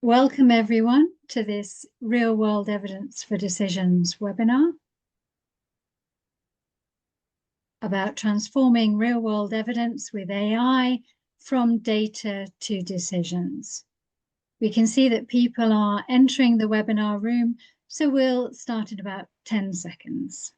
Welcome everyone to this real-world evidence for decisions webinar about transforming real-world evidence with AI from data to decisions. We can see that people are entering the webinar room, so we'll start in about 10 seconds.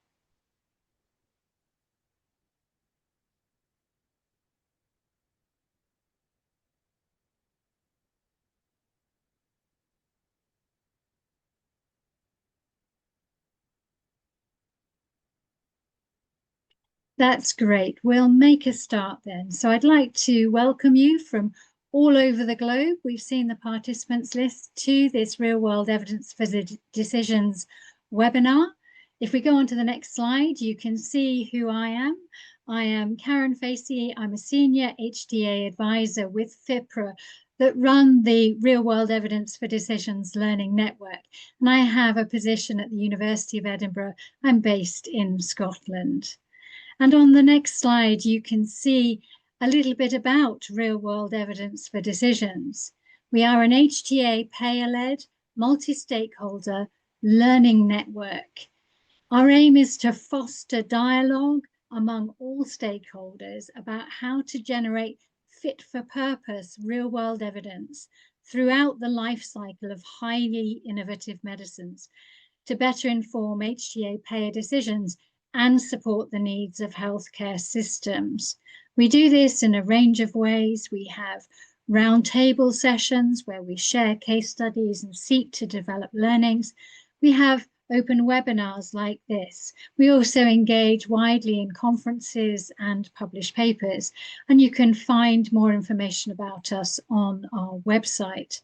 That's great. We'll make a start then. So I'd like to welcome you from all over the globe. We've seen the participants list to this real-world evidence for decisions webinar. If we go on to the next slide, you can see who I am. I am Karen Facey. I'm a senior HTA advisor with FIPRA that run the Real-World Evidence for Decisions Learning Network. And I have a position at the University of Edinburgh. I'm based in Scotland. And on the next slide, you can see a little bit about real-world evidence for decisions. We are an HTA payer-led, multi-stakeholder learning network. Our aim is to foster dialogue among all stakeholders about how to generate fit-for-purpose real-world evidence throughout the life cycle of highly innovative medicines to better inform HTA payer decisions and support the needs of healthcare systems. We do this in a range of ways. We have roundtable sessions where we share case studies and seek to develop learnings. We have open webinars like this. We also engage widely in conferences and publish papers, and you can find more information about us on our website.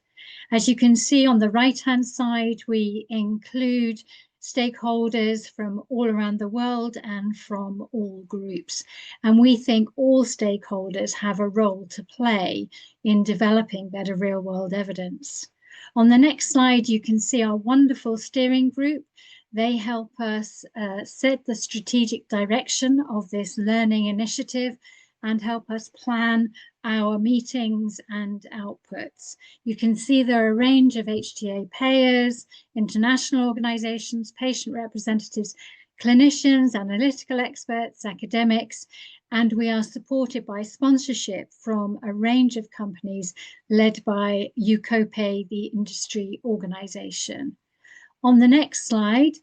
As you can see on the right-hand side, we include stakeholders from all around the world and from all groups. And we think all stakeholders have a role to play in developing better real-world evidence. On the next slide, you can see our wonderful steering group. They help us set the strategic direction of this learning initiative and help us plan our meetings and outputs. You can see there are a range of HTA payers, international organizations, patient representatives, clinicians, analytical experts, academics, and we are supported by sponsorship from a range of companies led by UCOPE, the industry organization. On the next slide,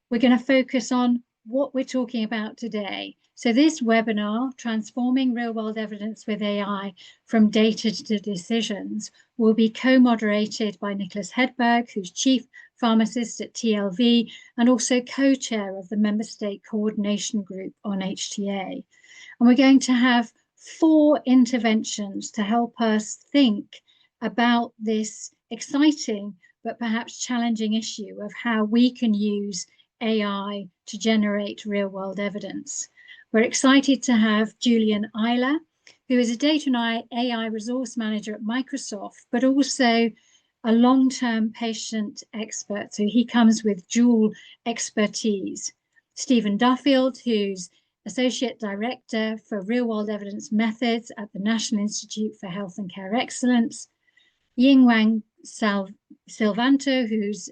we're going to focus on what we're talking about today. So this webinar, Transforming Real-World Evidence with AI from Data to Decisions, will be co-moderated by Nicholas Hedberg, who's Chief Pharmacist at TLV and also co-chair of the Member State Coordination Group on HTA. And we're going to have 4 interventions to help us think about this exciting but perhaps challenging issue of how we can use AI to generate real-world evidence. We're excited to have Julian Eiler, who is a data and AI resource manager at Microsoft, but also a long-term patient expert. So he comes with dual expertise. Stephen Duffield, who's Associate Director for Real-World Evidence Methods at the National Institute for Health and Care Excellence. Yingwang Silvanto, who's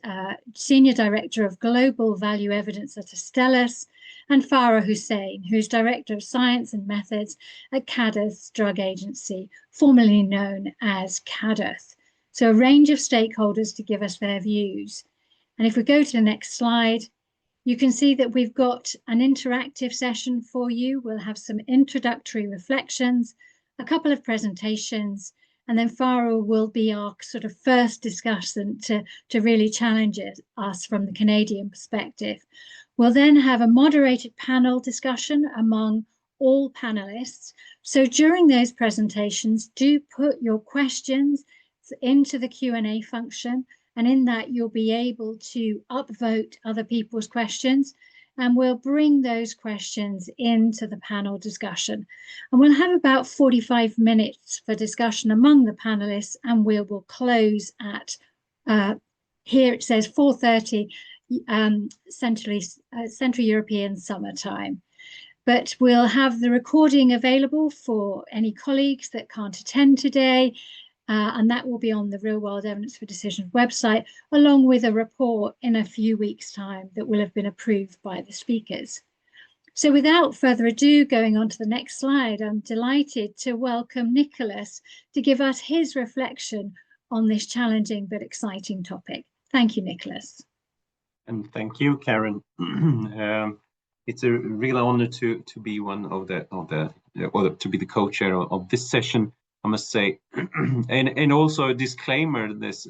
Senior Director of Global Value Evidence at Astellas, and Farah Hussain, who's Director of Science and Methods at CADTH Drug Agency, formerly known as CADTH. So a range of stakeholders to give us their views. And if we go to the next slide, you can see that we've got an interactive session for you. We'll have some introductory reflections, a couple of presentations, and then Farah will be our sort of first discussant to really challenge us from the Canadian perspective. We'll then have a moderated panel discussion among all panelists. So during those presentations, do put your questions into the Q&A function, and in that you'll be able to upvote other people's questions, and we'll bring those questions into the panel discussion. And we'll have about 45 minutes for discussion among the panelists, and we will close at, here it says 4:30 Central European summertime. But we'll have the recording available for any colleagues that can't attend today. and that will be on the Real World Evidence for Decisions website, along with a report in a few weeks' time that will have been approved by the speakers. So without further ado, going on to the next slide, I'm delighted to welcome Nicholas to give us his reflection on this challenging but exciting topic. Thank you, Nicholas. And thank you, Karen. It's a real honor to be one of the or to be the co-chair of this session, I must say, and also a disclaimer this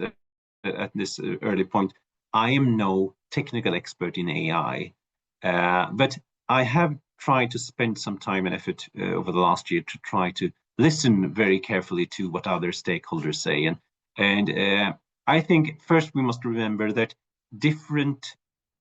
at this early point. I am no technical expert in AI, but I have tried to spend some time and effort over the last year to try to listen very carefully to what other stakeholders say, and I think first we must remember that different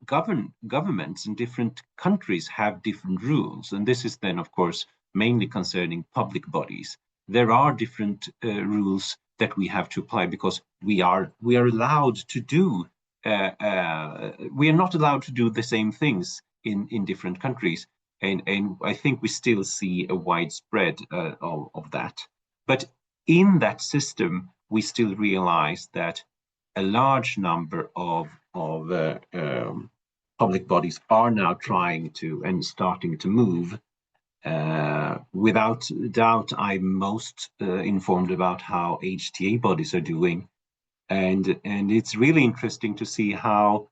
governments in different countries have different rules, and this is then of course mainly concerning public bodies. There are different rules that we have to apply because we are allowed to do we are not allowed to do the same things in different countries, and I think we still see a widespread of that. But in that system we still realize that a large number of public bodies are now trying to and starting to move. Without doubt, I'm most informed about how HTA bodies are doing, and it's really interesting to see how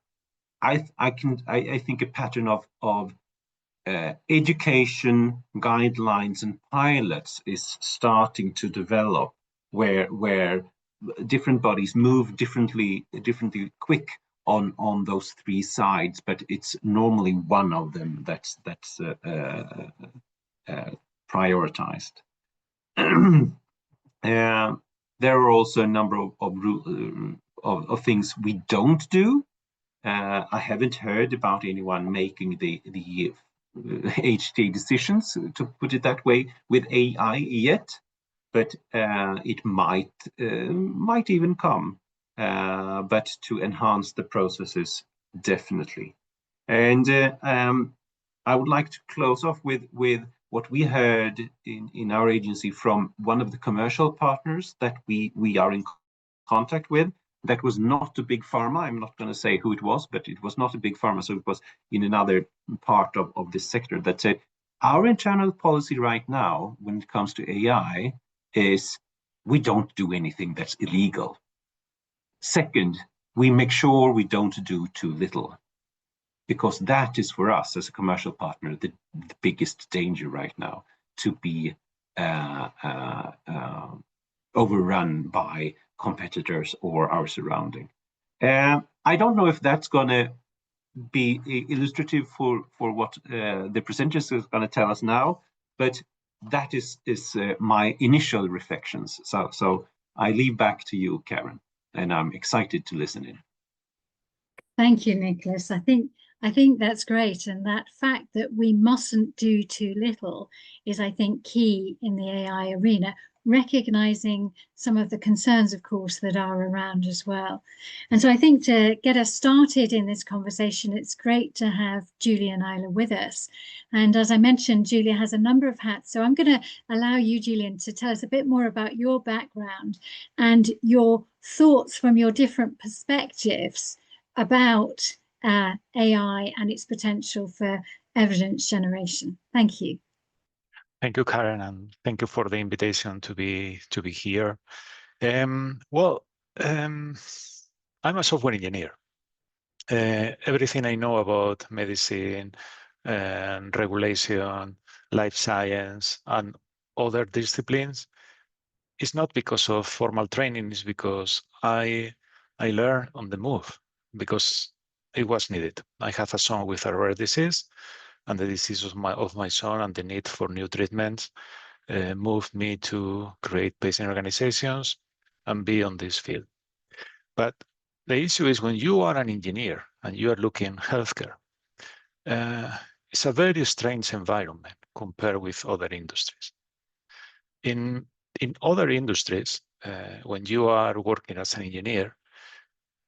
I think a pattern of education guidelines and pilots is starting to develop, where different bodies move differently quick on those three sides, but it's normally one of them that's prioritized. There are also a number of things we don't do. I haven't heard about anyone making the HTA decisions, to put it that way, with AI yet, but it might even come. But to enhance the processes, definitely. And I would like to close off with what we heard in our agency from one of the commercial partners that we are in contact with. That was not a big pharma. I'm not going to say who it was, but it was not a big pharma. So it was in another part of this sector that said, our internal policy right now, when it comes to AI, is we don't do anything that's illegal. Second, we make sure we don't do too little, because that is for us as a commercial partner the biggest danger right now, to be overrun by competitors or our surrounding. I don't know if that's going to be illustrative for what the presenters is going to tell us now, but that is my initial reflections. So I leave back to you, Karen, and I'm excited to listen in. Thank you, Nicholas. I think that's great, and that fact that we mustn't do too little is, I think, key in the AI arena, recognizing some of the concerns, of course, that are around as well. And so I think to get us started in this conversation, it's great to have Julia Nyla with us. And as I mentioned, Julia has a number of hats. So I'm going to allow you, Julian, to tell us a bit more about your background and your thoughts from your different perspectives about AI and its potential for evidence generation. Thank you. Thank you, Karen, and thank you for the invitation to be here. I'm a software engineer. Everything I know about medicine and regulation, life science, and other disciplines is not because of formal training. It's because I learned on the move, because it was needed. I have a son with a rare disease, and the disease of my son and the need for new treatments moved me to create patient organizations and be on this field. But the issue is, when you are an engineer and you are looking healthcare, it's a very strange environment compared with other industries. In other industries, when you are working as an engineer,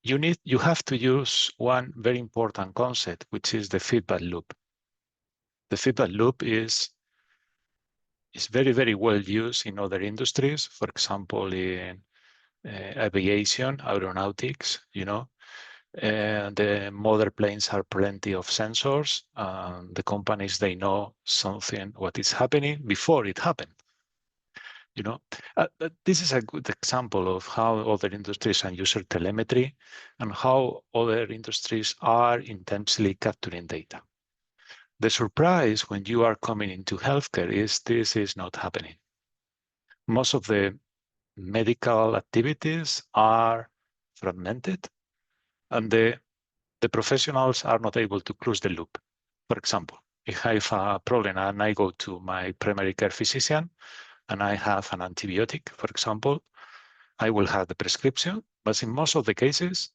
you have to use one very important concept, which is the feedback loop. The feedback loop is very, very well used in other industries. For example, in aviation, aeronautics, you know. The mother planes are plenty of sensors. The companies, they know something, what is happening before it happened. You know, this is a good example of how other industries can use telemetry and how other industries are intensely capturing data. The surprise when you are coming into healthcare is this is not happening. Most of the medical activities are fragmented, and the professionals are not able to close the loop. For example, if I have a problem and I go to my primary care physician and I have an antibiotic, for example, I will have the prescription, but in most of the cases,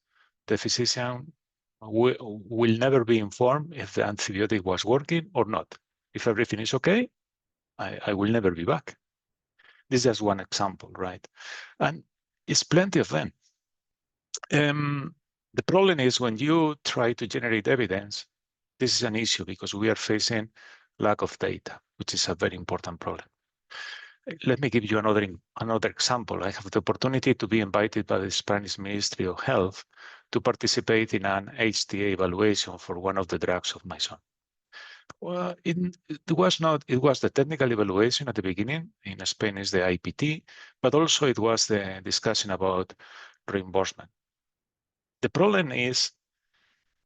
the physician will never be informed if the antibiotic was working or not. If everything is okay, I will never be back. This is just one example, right? And it's plenty of them. The problem is when you try to generate evidence, this is an issue because we are facing lack of data, which is a very important problem. Let me give you another example. I have the opportunity to be invited by the Spanish Ministry of Health to participate in an HTA evaluation for one of the drugs of my son. Well, it was the technical evaluation at the beginning. In Spain is the IPT, but also it was the discussion about reimbursement. The problem is,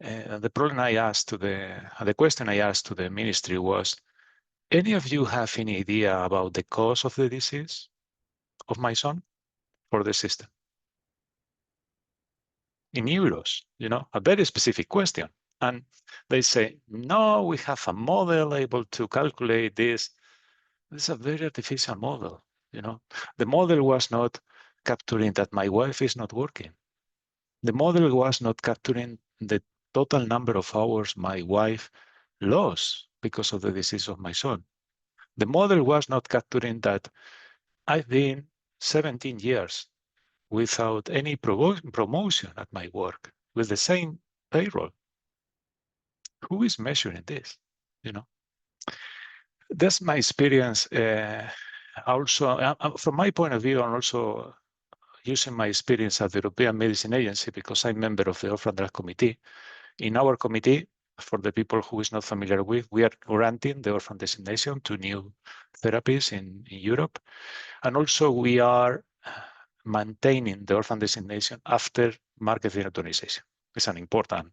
the question I asked to the ministry was, any of you have any idea about the cause of the disease of my son for the system? In euros, you know, a very specific question. And they say, no, we have a model able to calculate this. It's a very artificial model, you know. The model was not capturing that my wife is not working. The model was not capturing the total number of hours my wife lost because of the disease of my son. The model was not capturing that I've been 17 years without any promotion at my work with the same payroll. Who is measuring this? You know, that's my experience. Also, from my point of view, and also using my experience at the European Medicine Agency, because I'm a member of the Orphan Drug Committee. In our committee, for the people who is not familiar with, we are granting the orphan designation to new therapies in Europe. And also we are maintaining the orphan designation after marketing authorization. It's an important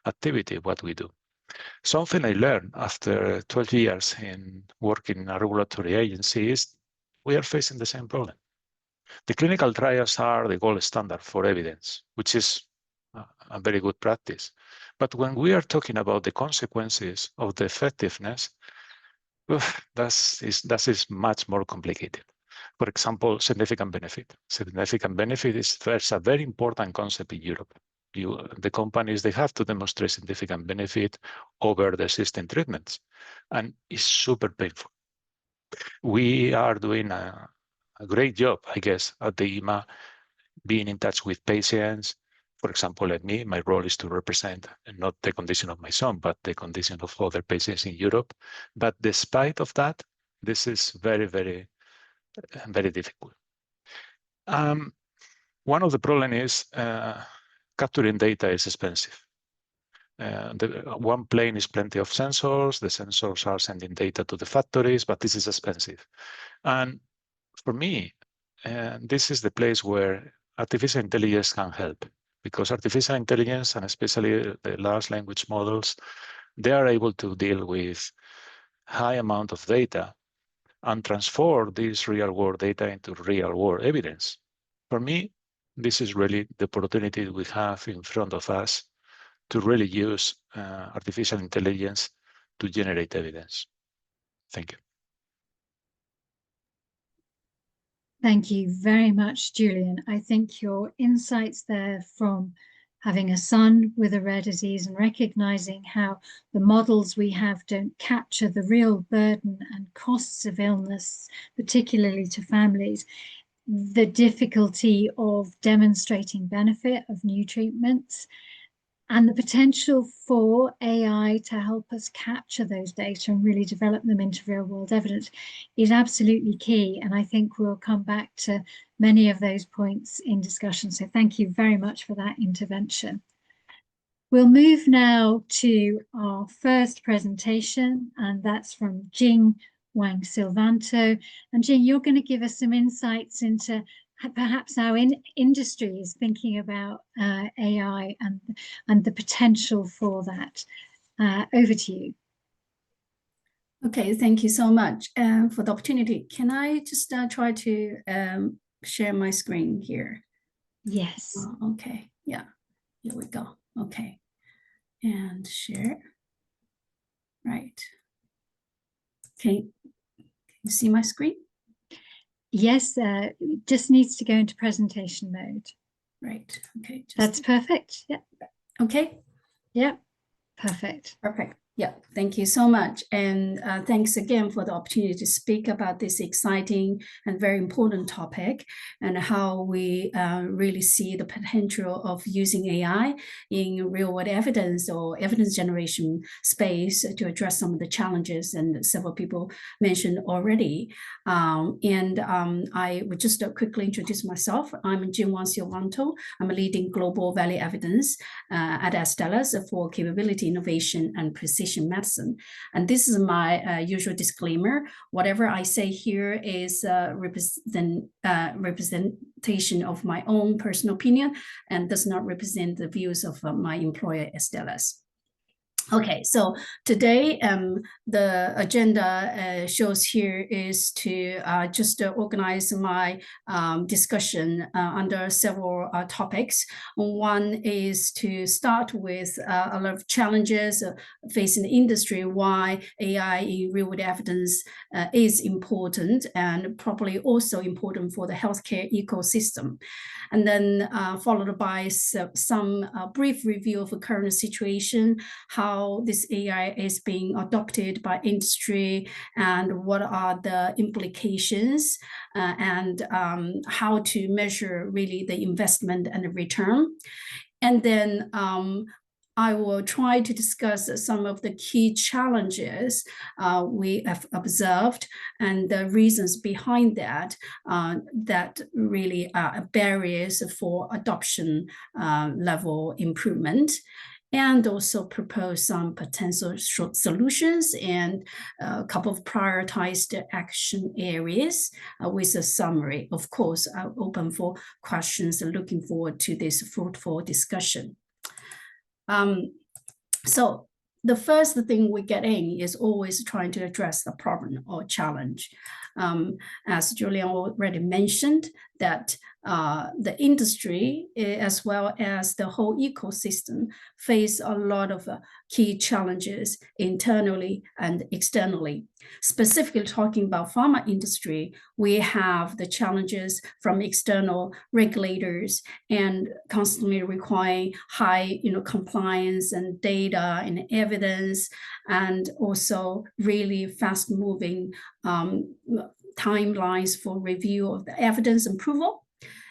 activity, what we do. Something I learned after 12 years in working in a regulatory agency is we are facing the same problem. The clinical trials are the gold standard for evidence, which is a very good practice. But when we are talking about the consequences of the effectiveness, that is much more complicated. For example, significant benefit. Significant benefit is first a very important concept in Europe. The companies, they have to demonstrate significant benefit over the existing treatments, and it's super painful. We are doing a great job, I guess, at the EMA, being in touch with patients. For example, like me, my role is to represent not the condition of my son, but the condition of other patients in Europe. But despite of that, this is very, very, very difficult. One of the problems is capturing data is expensive. One plane is plenty of sensors. The sensors are sending data to the factories, but this is expensive. And for me, this is the place where artificial intelligence can help, because artificial intelligence, and especially the large language models, they are able to deal with high amount of data and transform this real world data into real world evidence. For me, this is really the opportunity we have in front of us to really use artificial intelligence to generate evidence. Thank you. Thank you very much, Julian. I think your insights there from having a son with a rare disease and recognizing how the models we have don't capture the real burden and costs of illness, particularly to families, the difficulty of demonstrating benefit of new treatments, and the potential for AI to help us capture those data and really develop them into real world evidence is absolutely key. And I think we'll come back to many of those points in discussion. So thank you very much for that intervention. We'll move now to our first presentation, and that's from Jing Wang Silvanto. And Jing, you're going to give us some insights into perhaps how industry is thinking about AI and the potential for that. Over to you. Okay, thank you so much for the opportunity. Can I just try to share my screen here? Yes. Okay, yeah, here we go. Okay, and share. Right. Okay, can you see my screen? Yes, just needs to go into presentation mode. Right, okay. That's perfect, yeah. Okay. Yeah, perfect. Perfect. Yeah, thank you so much. And thanks again for the opportunity to speak about this exciting and very important topic and how we really see the potential of using AI in real-world evidence or evidence generation space to address some of the challenges and several people mentioned already. I would just quickly introduce myself. I'm Jing Wang Silvanto. I'm leading global value evidence at Astellas for capability, innovation, and precision medicine. And this is my usual disclaimer. Whatever I say here is representation of my own personal opinion and does not represent the views of my employer, Astellas. Okay, so today the agenda shows here is to just organize my discussion under several topics. One is to start with a lot of challenges facing the industry, why AI in real-world evidence is important and probably also important for the healthcare ecosystem. And then followed by some brief review of the current situation, how this AI is being adopted by industry and what are the implications and how to measure really the investment and the return. And then I will try to discuss some of the key challenges we have observed and the reasons behind that, that really are barriers for adoption level improvement, and also propose some potential solutions and a couple of prioritized action areas with a summary. Of course, I'm open for questions and looking forward to this fruitful discussion. So the first thing we get in is always trying to address the problem or challenge. As Julian already mentioned, that the industry as well as the whole ecosystem face a lot of key challenges internally and externally. Specifically talking about pharma industry, we have the challenges from external regulators and constantly requiring high compliance and data and evidence, and also really fast moving timelines for review of the evidence and approval.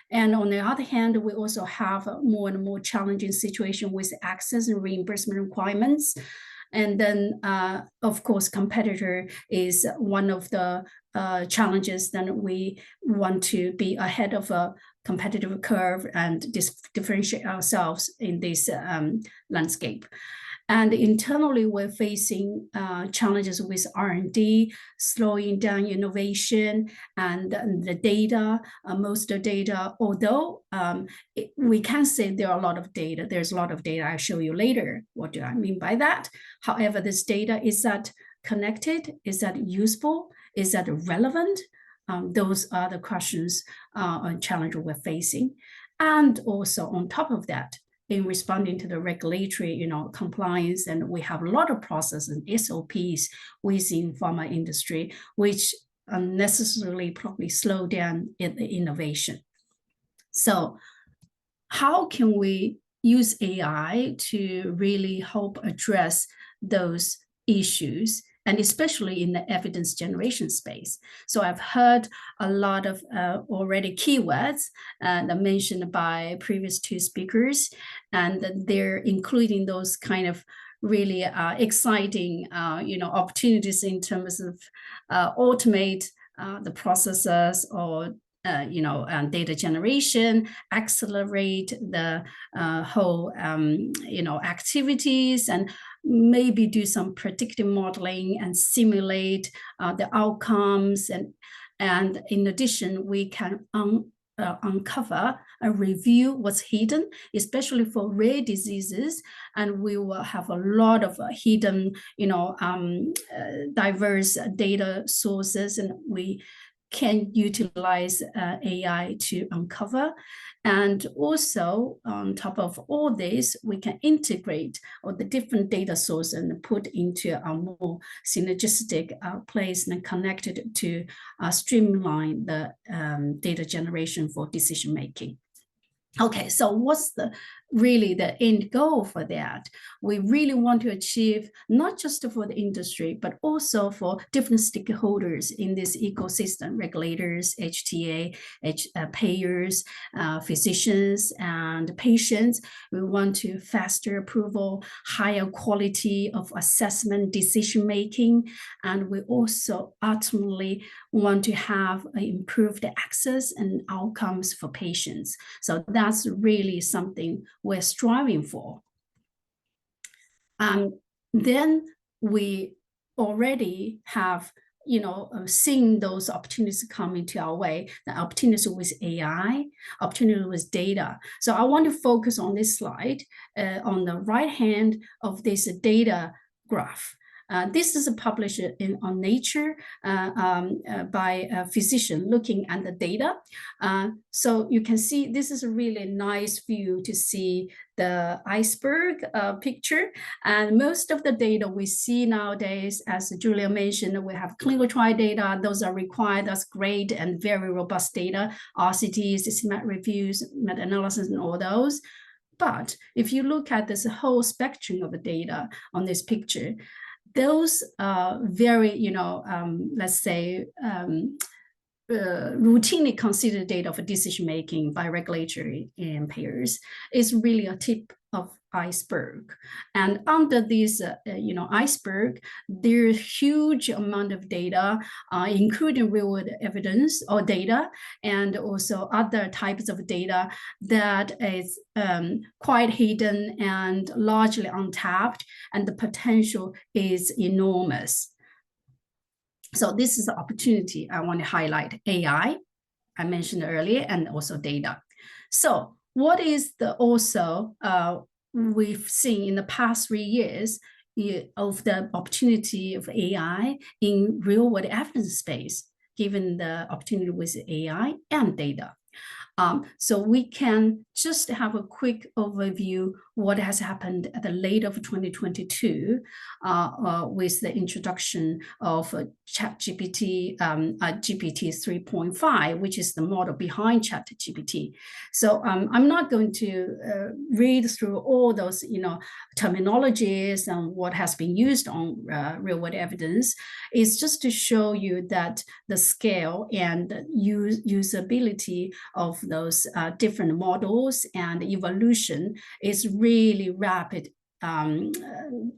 And on the other hand, we also have a more and more challenging situation with access and reimbursement requirements. And then, of course, competitor is one of the challenges that we want to be ahead of a competitive curve and differentiate ourselves in this landscape. And internally, we're facing challenges with R&D, slowing down innovation, and the data, most of the data, although we can say there are a lot of data, there's a lot of data, I'll show you later. What do I mean by that? However, this data, is that connected? Is that useful? Is that relevant? Those are the questions and challenges we're facing. And also on top of that, in responding to the regulatory, compliance, and we have a lot of processes and SOPs within pharma industry, which unnecessarily probably slow down in the innovation. So how can we use AI to really help address those issues, and especially in the evidence generation space? So I've heard a lot of already keywords mentioned by previous two speakers, and they're including those kind of really exciting opportunities in terms of automate the processes or data generation, accelerate the whole activities, and maybe do some predictive modeling and simulate the outcomes. And in addition, we can uncover and review what's hidden, especially for rare diseases, and we will have a lot of hidden, diverse data sources, and we can utilize AI to uncover. And also, on top of all this, we can integrate all the different data sources and put into a more synergistic place and connect it to streamline the data generation for decision making. Okay, so what's really the end goal for that? We really want to achieve, not just for the industry, but also for different stakeholders in this ecosystem, regulators, HTA, payers, physicians, and patients. We want to faster approval, higher quality of assessment, decision-making, and we also ultimately want to have improved access and outcomes for patients. So that's really something we're striving for. Then we already have, seen those opportunities coming to our way, the opportunity with AI, opportunity with data. So I want to focus on this slide on the right hand of this data graph. This is published on Nature by a physician looking at the data. So you can see this is a really nice view to see the iceberg picture. And most of the data we see nowadays, as Julia mentioned, we have clinical trial data. Those are required. That's great and very robust data, RCTs, systematic reviews, meta-analysis, and all those. But if you look at this whole spectrum of the data on this picture, those very, let's say, routinely considered data for decision-making by regulatory and payers is really a tip of iceberg. And under this, iceberg, there's huge amount of data, including real-world evidence or data, and also other types of data that is quite hidden and largely untapped, and the potential is enormous. So this is the opportunity I want to highlight: AI, I mentioned earlier, and also data. So what is the also we've seen in the past 3 years of the opportunity of AI in real-world evidence space, given the opportunity with AI and data. So we can just have a quick overview what has happened at the late of 2022 with the introduction of ChatGPT, GPT 3.5, which is the model behind ChatGPT. So I'm not going to read through all those terminologies and what has been used on real-world evidence. It's just to show you that the scale and usability of those different models and evolution is really rapid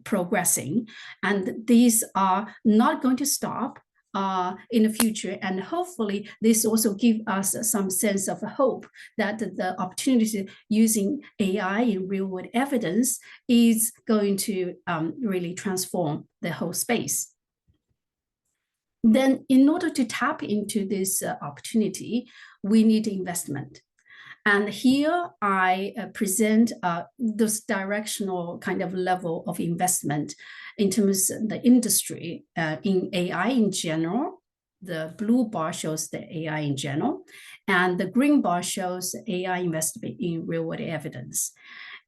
progressing, and these are not going to stop in the future. And hopefully this also gives us some sense of hope that the opportunity using AI in real-world evidence is going to really transform the whole space. Then in order to tap into this opportunity, we need investment. And here I present this directional kind of level of investment in terms of the industry in AI in general. The blue bar shows the AI in general, and the green bar shows AI investment in real-world evidence.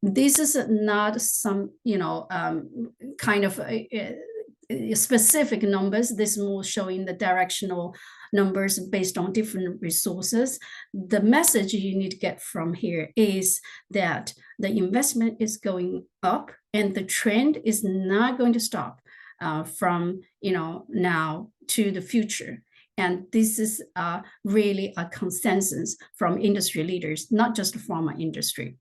This is not some, kind of specific numbers. This is more showing the directional numbers based on different resources. The message you need to get from here is that the investment is going up and the trend is not going to stop from now to the future. And this is really a consensus from industry leaders, not just the pharma industry.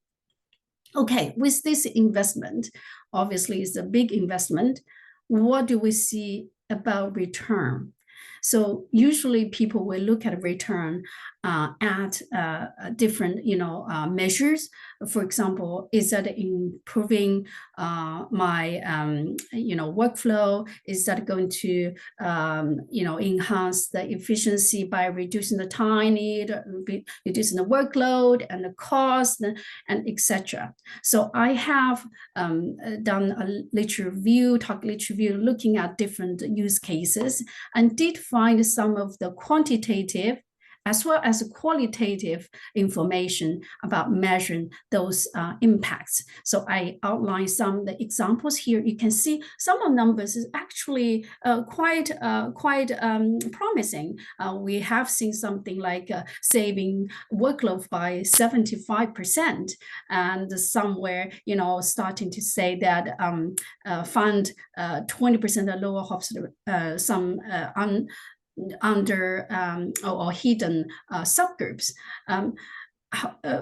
Okay, with this investment, obviously it's a big investment. What do we see about return? So usually people will look at return at different, measures. For example, is that improving my, workflow? Is that going to, enhance the efficiency by reducing the time need, reducing the workload and the cost, and etc. So I have done a literature review, looking at different use cases, and did find some of the quantitative as well as qualitative information about measuring those impacts. So I outlined some of the examples here. You can see some of the numbers is actually quite promising. We have seen something like saving workload by 75%, and somewhere, starting to say that fund 20% lower hospital, some under or hidden subgroups.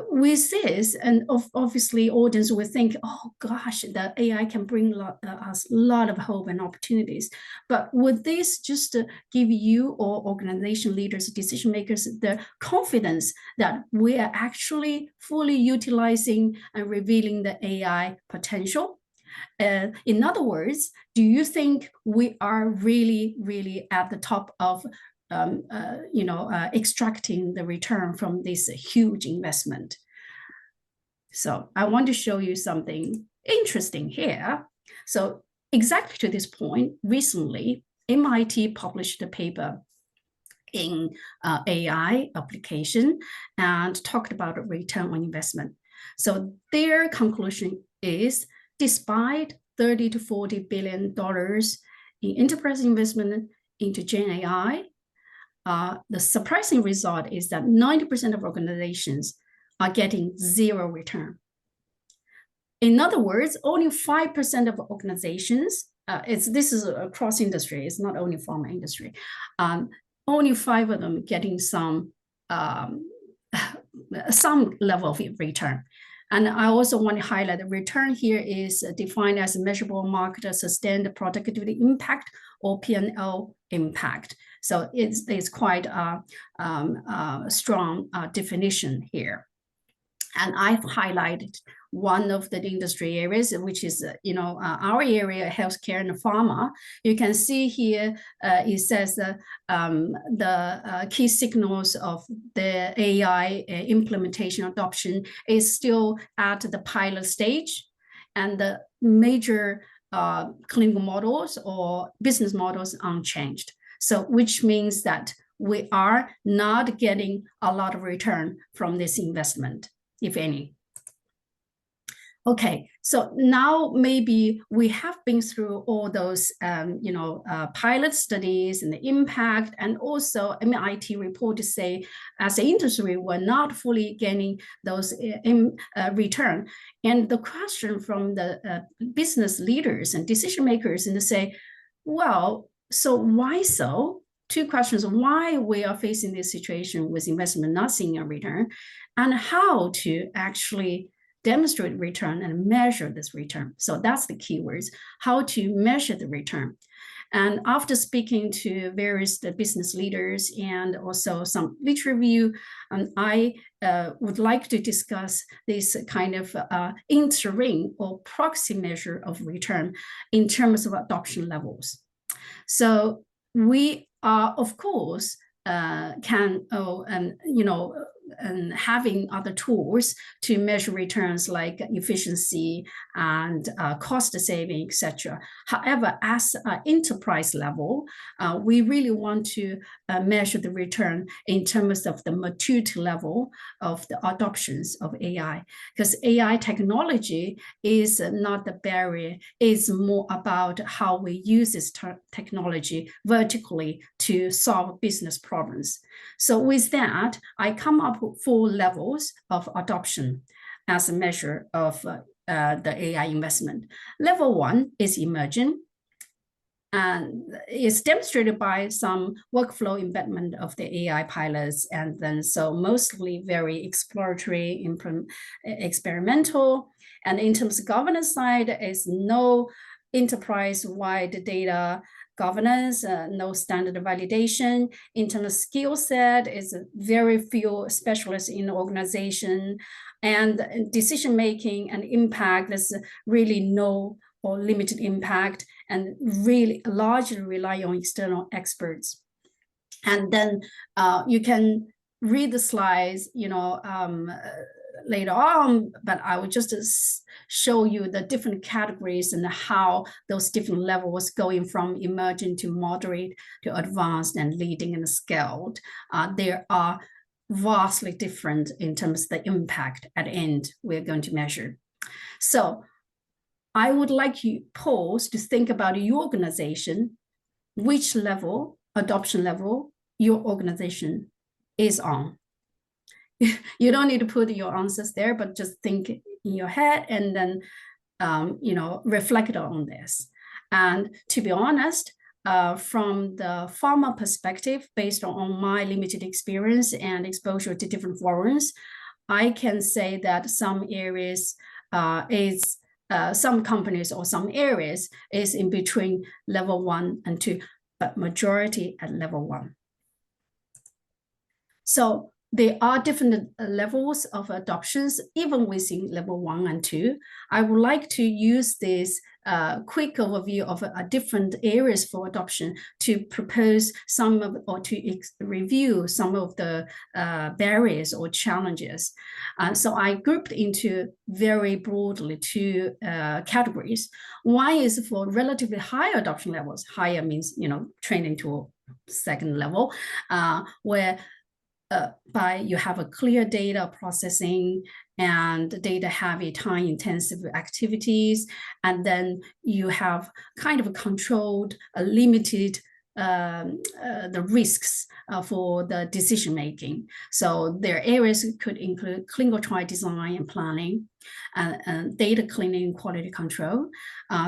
With this, and obviously audience will think, oh gosh, the AI can bring us a lot of hope and opportunities. But would this just give you or organization leaders, decision makers, the confidence that we are actually fully utilizing and revealing the AI potential? In other words, do you think we are really, really at the top of extracting the return from this huge investment? So I want to show you something interesting here. So exactly to this point, recently, MIT published a paper in AI application and talked about a return on investment. So their conclusion is, despite $30 to $40 billion in enterprise investment into Gen AI, the surprising result is that 90% of organizations are getting zero return. In other words, only 5% of organizations, this is across industry, it's not only pharma industry, only 5 of them getting some level of return. And I also want to highlight the return here is defined as a measurable market sustained productivity impact, or P&L impact. So it's quite a strong definition here. And I've highlighted one of the industry areas, which is, our area, healthcare and pharma. You can see here, it says the key signals of the AI implementation adoption is still at the pilot stage, and the major clinical models or business models unchanged. So which means that we are not getting a lot of return from this investment, if any. Okay, so now maybe we have been through all those, pilot studies and the impact, and also MIT report to say, as an industry, we're not fully getting those return. And the question from the business leaders and decision makers, and they say, well, so why so? 2 questions: why we are facing this situation with investment not seeing a return, and how to actually demonstrate return and measure this return. So that's the keywords, how to measure the return. And after speaking to various business leaders and also some literature review, I would like to discuss this kind of interim or proxy measure of return in terms of adoption levels. So we are, of course, and having other tools to measure returns like efficiency and cost saving, etc. However, as an enterprise level, we really want to measure the return in terms of the maturity level of the adoptions of AI, because AI technology is not the barrier, it's more about how we use this technology vertically to solve business problems. So with that, I come up with 4 levels of adoption as a measure of the AI investment. Level 1 is emerging, and it's demonstrated by some workflow embedment of the AI pilots, and then so mostly very exploratory, experimental. And in terms of governance side, is no enterprise-wide data governance, no standard validation, internal skill set is very few specialists in the organization, and decision making and impact, there's really no or limited impact, and really largely rely on external experts. And then you can read the slides, later on, but I will just show you the different categories and how those different levels going from emerging to moderate to advanced and leading and scaled. There are vastly different in terms of the impact at the end we're going to measure. So I would like you pause to think about your organization, which level, adoption level, your organization is on. You don't need to put your answers there, but just think in your head and then, reflect on this. And to be honest, from the pharma perspective, based on my limited experience and exposure to different forums, I can say that some areas some companies or some areas is in between level 1 and 2, but majority at level 1. So there are different levels of adoptions, even within level 1 and 2. I would like to use this quick overview of different areas for adoption to propose some of, or to review some of the barriers or challenges. So I grouped into very broadly 2 categories. One is for relatively high adoption levels. Higher means, training to second level, where by you have a clear data processing and data heavy time intensive activities, and then you have kind of a controlled, limited the risks for the decision making. So their areas could include clinical trial design and planning, and data cleaning and quality control.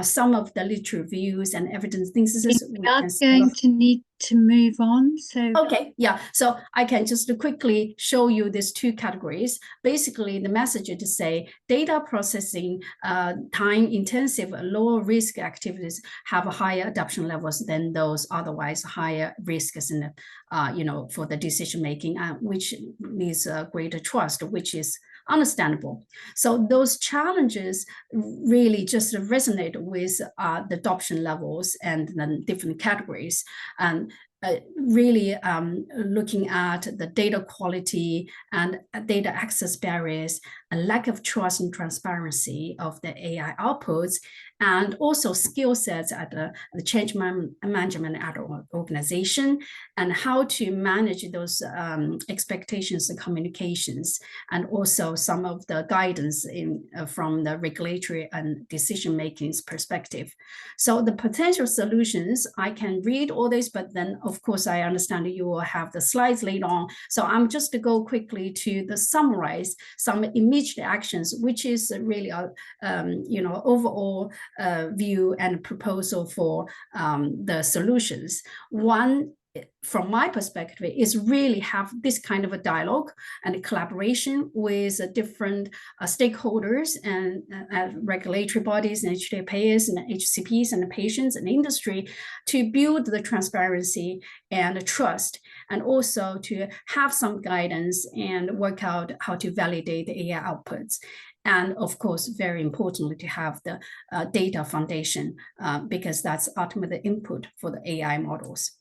Some of the literature reviews and evidence synthesis. We are going to need to move on. So okay, yeah. So I can just quickly show you these 2 categories. Basically, the message is to say data processing, time intensive, lower risk activities have higher adoption levels than those otherwise higher risks in the, for the decision making, which needs greater trust, which is understandable. So those challenges really just resonate with the adoption levels and then different categories, and really looking at the data quality and data access barriers, a lack of trust and transparency of the AI outputs, and also skill sets at the change management at an organization, and how to manage those expectations and communications, and also some of the guidance from the regulatory and decision-making perspective. So the potential solutions, I can read all this, but then of course I understand you will have the slides later on. So I'm just to go quickly to the summarize some immediate actions, which is really a overall view and proposal for the solutions. One, from my perspective, is really have this kind of a dialogue and a collaboration with different stakeholders and regulatory bodies and HTA payers and HCPs and the patients and industry to build the transparency and the trust, and also to have some guidance and work out how to validate the AI outputs. And of course, very importantly, to have the data foundation, because that's ultimately the input for the AI models.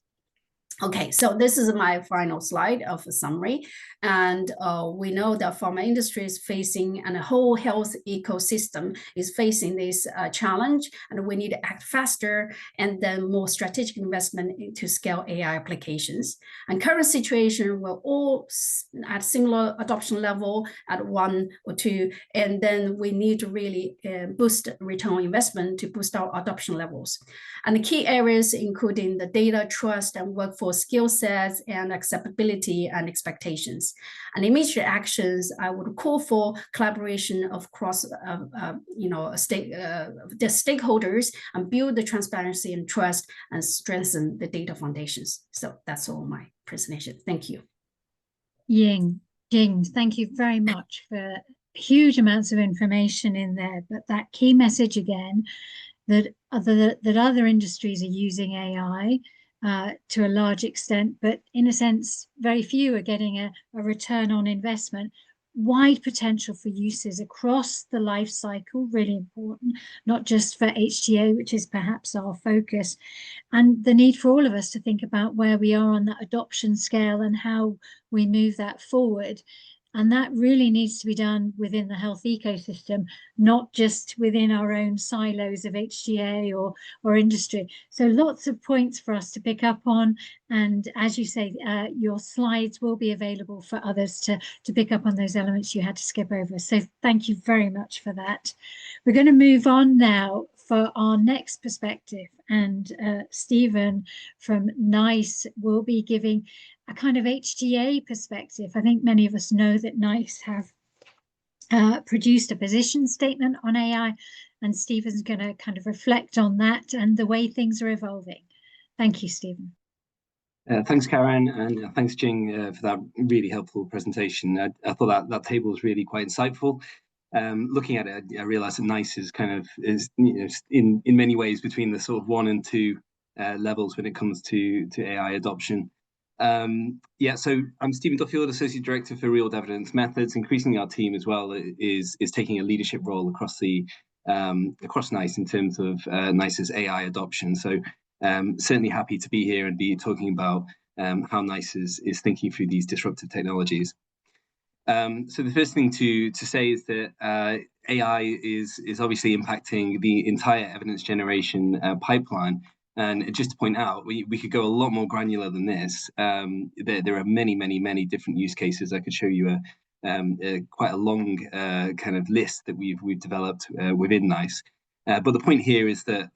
Okay, so this is my final slide of a summary. And we know that pharma industry is facing, and the whole health ecosystem is facing this challenge, and we need to act faster and then more strategic investment to scale AI applications. And current situation, we're all at similar adoption level at 1 or 2, and then we need to really boost return on investment to boost our adoption levels. And the key areas including the data, trust, and workforce skill sets, and acceptability and expectations. And immediate actions, I would call for collaboration of cross, the stakeholders, and build the transparency and trust and strengthen the data foundations. So that's all my presentation. Thank you. Ying, thank you very much for huge amounts of information in there, but that key message again, that other industries are using AI to a large extent, but in a sense, very few are getting a return on investment. Wide potential for uses across the life cycle, really important, not just for HTA, which is perhaps our focus, and the need for all of us to think about where we are on that adoption scale and how we move that forward. And that really needs to be done within the health ecosystem, not just within our own silos of HTA or industry. So lots of points for us to pick up on. And as you say, your slides will be available for others to pick up on those elements you had to skip over. So thank you very much for that. We're going to move on now for our next perspective. And Stephen from NICE will be giving a kind of HTA perspective. I think many of us know that NICE have produced a position statement on AI, and Stephen's going to kind of reflect on that and the way things are evolving. Thank you, Stephen. Thanks, Karen, and thanks, Jing, for that really helpful presentation. I thought that table was really quite insightful. Looking at it, I realised that NICE is in many ways between the sort of 1 and 2 levels when it comes to AI adoption. So I'm Stephen Duffield, Associate Director for Real Evidence Methods. Increasingly, our team as well is taking a leadership role across NICE in terms of NICE's AI adoption. So certainly happy to be here and be talking about how NICE is thinking through these disruptive technologies. So the first thing to say is that AI is obviously impacting the entire evidence generation pipeline. And just to point out, we could go a lot more granular than this. There are many different use cases. I could show you quite a long kind of list that we've developed within NICE. But the point here is that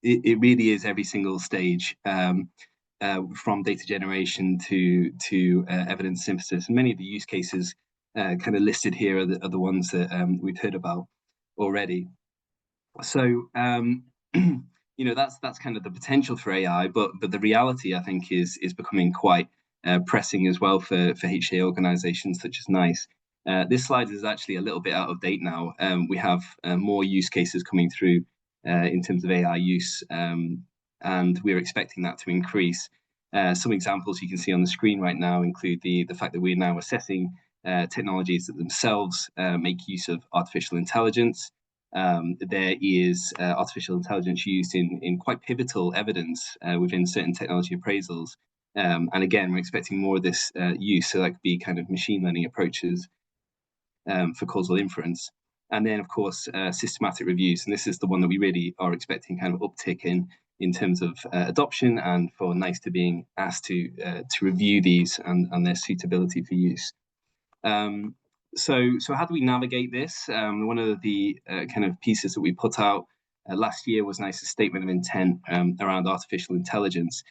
it really is every single stage from data generation to evidence synthesis. And many of the use cases kind of listed here are the ones that we've heard about already. So that's kind of the potential for AI, but the reality, I think, is becoming quite pressing as well for HTA organizations such as NICE. This slide is actually a little bit out of date now. We have more use cases coming through in terms of AI use, and we're expecting that to increase. Some examples you can see on the screen right now include the fact that we're now assessing technologies that themselves make use of artificial intelligence. There is artificial intelligence used in quite pivotal evidence within certain technology appraisals. And again, we're expecting more of this use, so that could be kind of machine learning approaches for causal inference. And then, of course, systematic reviews. And this is the one that we really are expecting kind of uptick in terms of adoption, and for NICE to being asked to review these and their suitability for use. So how do we navigate this? One of the kind of pieces that we put out last year was NICE's statement of intent around artificial intelligence.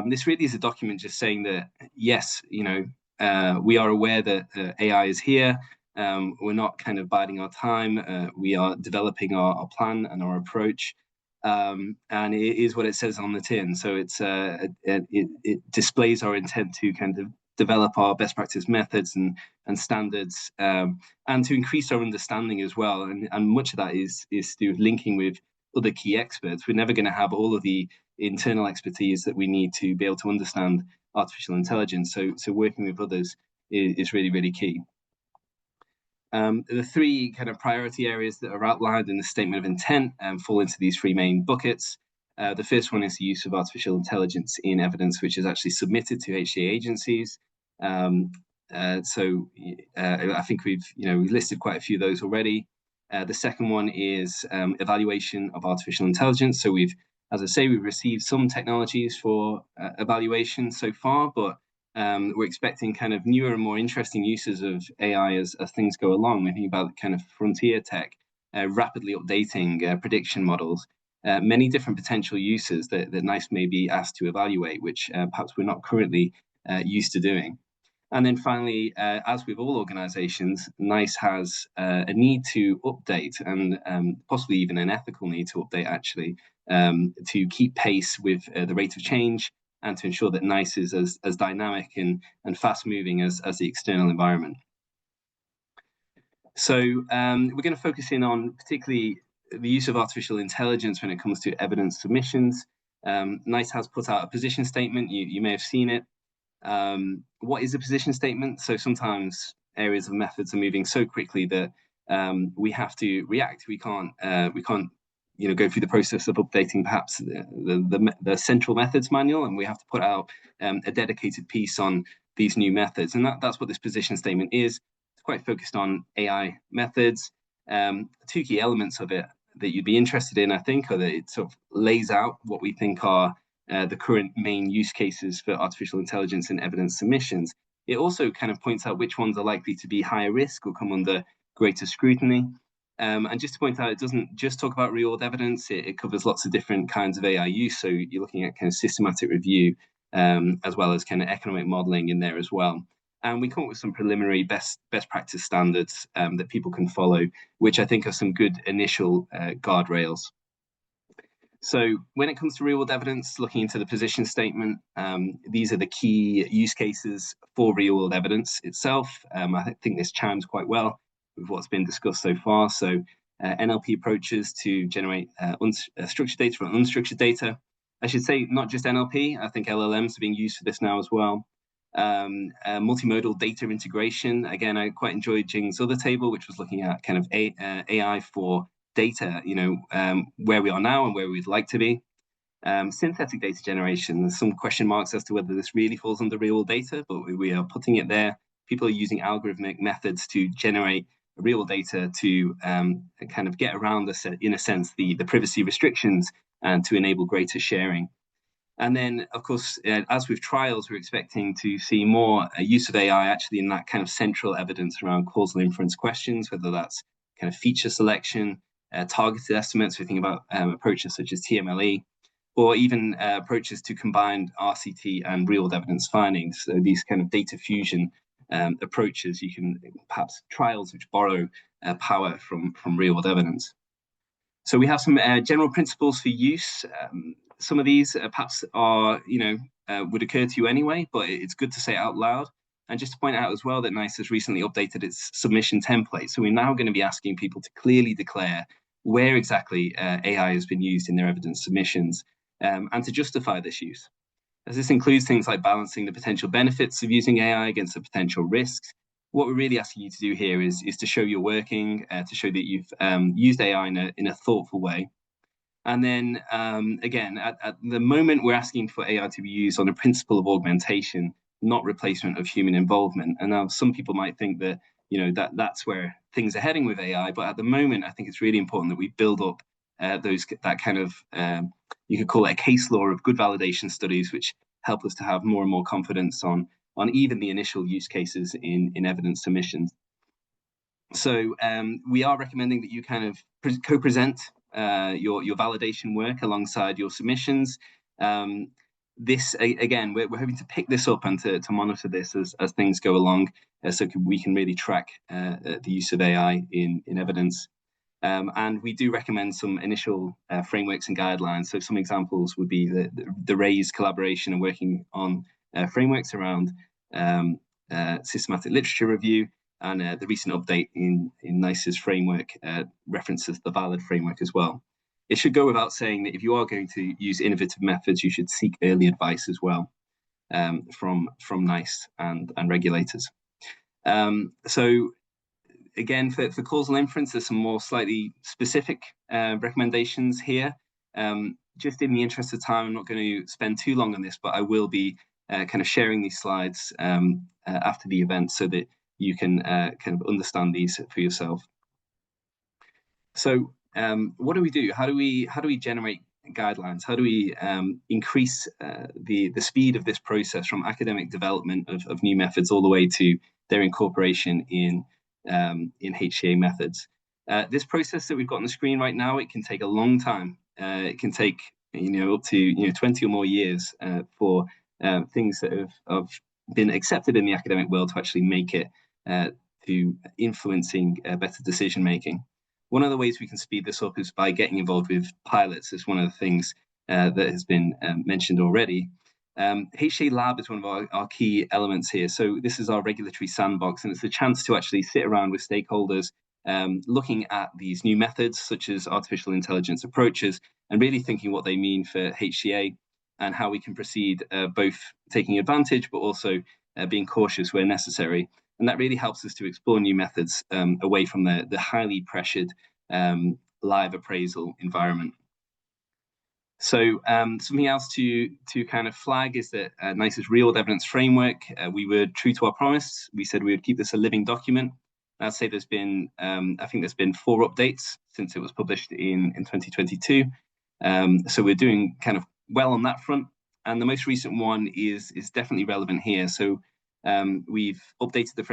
This really is a document just saying that, yes, we are aware that AI is here. We're not kind of biding our time. We are developing our plan and our approach. And it is what it says on the tin. So it displays our intent to kind of develop our best practice methods and standards, and to increase our understanding as well. And much of that is to do with linking with other key experts. We're never going to have all of the internal expertise that we need to be able to understand artificial intelligence. So working with others is really, really key. The 3 kind of priority areas that are outlined in the statement of intent fall into these 3 main buckets. The first one is the use of artificial intelligence in evidence which is actually submitted to HTA agencies. I think we've listed quite a few of those already. The second one is evaluation of artificial intelligence. So we've received some technologies for evaluation so far, but we're expecting kind of newer and more interesting uses of AI as things go along. We think about kind of frontier tech, rapidly updating prediction models, many different potential uses that NICE may be asked to evaluate, which perhaps we're not currently used to doing. And then finally, as with all organizations, NICE has a need to update, and possibly even an ethical need to update, actually, to keep pace with the rate of change, and to ensure that NICE is as dynamic and fast-moving as the external environment. So we're going to focus in on particularly the use of artificial intelligence when it comes to evidence submissions. NICE has put out a position statement. You may have seen it. What is a position statement? So sometimes areas of methods are moving so quickly that we have to react. We can't go through the process of updating perhaps the central methods manual, and we have to put out a dedicated piece on these new methods. And that's what this position statement is. It's quite focused on AI methods. Two key elements of it that you'd be interested in, I think, are that it sort of lays out what we think are the current main use cases for artificial intelligence in evidence submissions. It also kind of points out which ones are likely to be higher risk or come under greater scrutiny. And just to point out, it doesn't just talk about real-world evidence. It covers lots of different kinds of AI use. So you're looking at kind of systematic review, as well as kind of economic modeling in there as well. And we come up with some preliminary best practice standards that people can follow, which I think are some good initial guardrails. So when it comes to real-world evidence, looking into the position statement, these are the key use cases for real-world evidence itself. I think this chimes quite well with what's been discussed so far. So NLP approaches to generate structured data from unstructured data. I should say not just NLP, I think LLMs are being used for this now as well. Multimodal data integration. Again, I quite enjoyed Jing's other table, which was looking at kind of AI for data, where we are now and where we'd like to be. Synthetic data generation, there's some question marks as to whether this really falls under real data, but we are putting it there. People are using algorithmic methods to generate real data to kind of get around, in a sense, the privacy restrictions and to enable greater sharing. And then, of course, as with trials, we're expecting to see more use of AI actually in that kind of central evidence around causal inference questions, whether that's kind of feature selection, targeted estimates. We think about approaches such as TMLE, or even approaches to combine RCT and real-world evidence findings. So these kind of data fusion approaches, you can perhaps trials which borrow power from real-world evidence. So we have some general principles for use. Some of these perhaps are, would occur to you anyway, but it's good to say out loud. And just to point out as well that NICE has recently updated its submission template. So we're now going to be asking people to clearly declare where exactly AI has been used in their evidence submissions and to justify this use. As this includes things like balancing the potential benefits of using AI against the potential risks. What we're really asking you to do here is to show you're working, to show that you've used AI in a thoughtful way. And then again, at the moment, we're asking for AI to be used on a principle of augmentation, not replacement of human involvement. And now some people might think that, that's where things are heading with AI. But at the moment, I think it's really important that we build up that kind of, you could call it a case law of good validation studies, which help us to have more and more confidence on even the initial use cases in evidence submissions. So we are recommending that you kind of co-present your validation work alongside your submissions. This, again, we're hoping to pick this up and to monitor this as things go along, so we can really track the use of AI in evidence. And we do recommend some initial frameworks and guidelines. So some examples would be the RAISE collaboration and working on frameworks around systematic literature review, and the recent update in NICE's framework references the VALID framework as well. It should go without saying that if you are going to use innovative methods, you should seek early advice as well from NICE and regulators. So again, for causal inference, there's some more slightly specific recommendations here. Just in the interest of time, I'm not going to spend too long on this, but I will be kind of sharing these slides after the event so that you can kind of understand these for yourself. So what do we do? How do we generate guidelines? How do we increase the speed of this process from academic development of new methods all the way to their incorporation in HCA methods? This process that we've got on the screen right now, it can take a long time. It can take up to 20 or more years for things that have been accepted in the academic world to actually make it to influencing better decision making. One of the ways we can speed this up is by getting involved with pilots. It's one of the things that has been mentioned already. HCA Lab is one of our key elements here. So this is our regulatory sandbox, and it's a chance to actually sit around with stakeholders looking at these new methods such as artificial intelligence approaches and really thinking what they mean for HCA and how we can proceed, both taking advantage but also being cautious where necessary. And that really helps us to explore new methods away from the highly pressured live appraisal environment. So something else to kind of flag is that NICE's real-world evidence framework, we were true to our promise. We said we would keep this a living document. I'd say there's been, I think there's been 4 updates since it was published in 2022. So we're doing kind of well on that front. And the most recent one is definitely relevant here. So we've updated the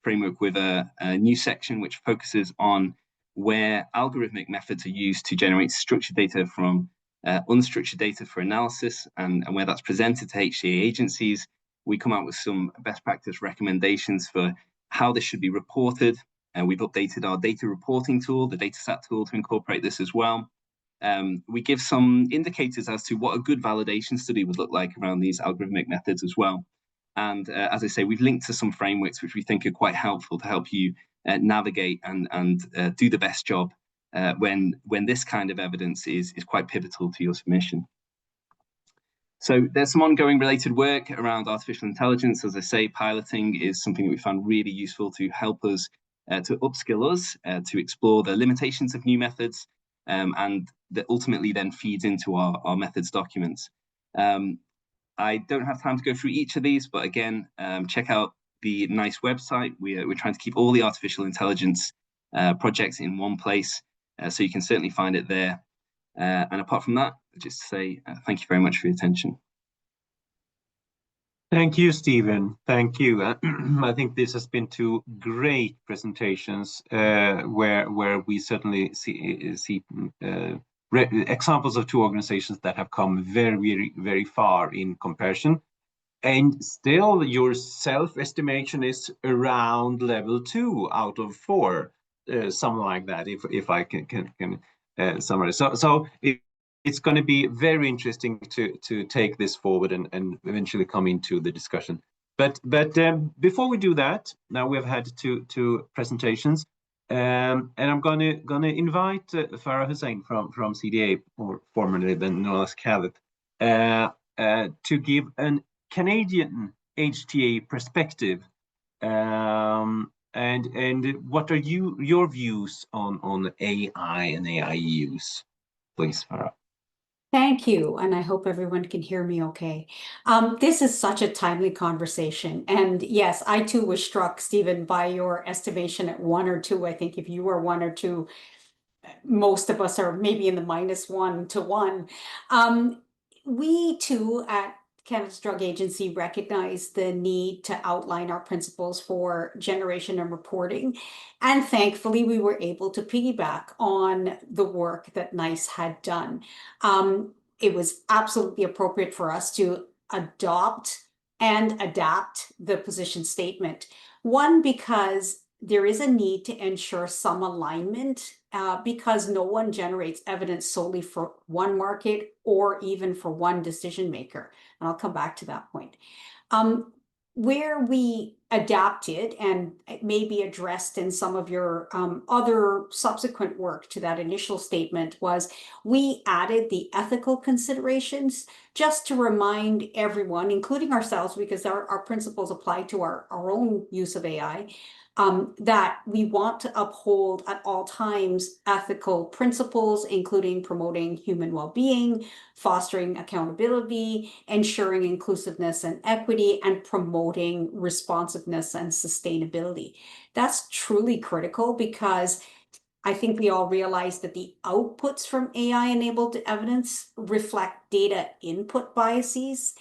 framework with a new section which focuses on where algorithmic methods are used to generate structured data from unstructured data for analysis, and where that's presented to HCA agencies. We come out with some best practice recommendations for how this should be reported. And we've updated our data reporting tool, the DataSat tool, to incorporate this as well. We give some indicators as to what a good validation study would look like around these algorithmic methods as well. And as I say, we've linked to some frameworks which we think are quite helpful to help you navigate and do the best job when this kind of evidence is quite pivotal to your submission. So there's some ongoing related work around artificial intelligence. As I say, piloting is something that we found really useful to help us, to upskill us, to explore the limitations of new methods, and that ultimately then feeds into our methods documents. I don't have time to go through each of these, but again, check out the NICE website. We're trying to keep all the artificial intelligence projects in one place, so you can certainly find it there. And apart from that, just to say thank you very much for your attention. Thank you, Stephen. Thank you. I think this has been 2 great presentations where we certainly see examples of 2 organizations that have come very, very, very far in comparison. And still, your self-estimation is around level 2 out of 4, something like that, if I can summarize. So it's going to be very interesting to take this forward and eventually come into the discussion. But before we do that, now we've had two presentations, and I'm gonna invite Farah Hussain from CDA, or formerly known as CADTH, to give an Canadian HTA perspective. And what are your views on AI and AI use? Please, Farah. Thank you, and I hope everyone can hear me okay. This is such a timely conversation, and yes, I too was struck, Stephen, by your estimation at 1 or 2. I think if you were 1 or 2, most of us are maybe in the -1 to 1. We too at Canada's Drug Agency recognize the need to outline our principles for generation and reporting. And thankfully, we were able to piggyback on the work that NICE had done. It was absolutely appropriate for us to adopt and adapt the position statement. One, because there is a need to ensure some alignment because no one generates evidence solely for one market or even for one decision maker. And I'll come back to that point. Where we adapted, and it may be addressed in some of your other subsequent work to that initial statement, was we added the ethical considerations just to remind everyone, including ourselves, because our principles apply to our own use of AI, that we want to uphold at all times ethical principles, including promoting human well-being, fostering accountability, ensuring inclusiveness and equity, and promoting responsiveness and sustainability. That's truly critical because I think we all realize that the outputs from AI-enabled evidence reflect data input biases.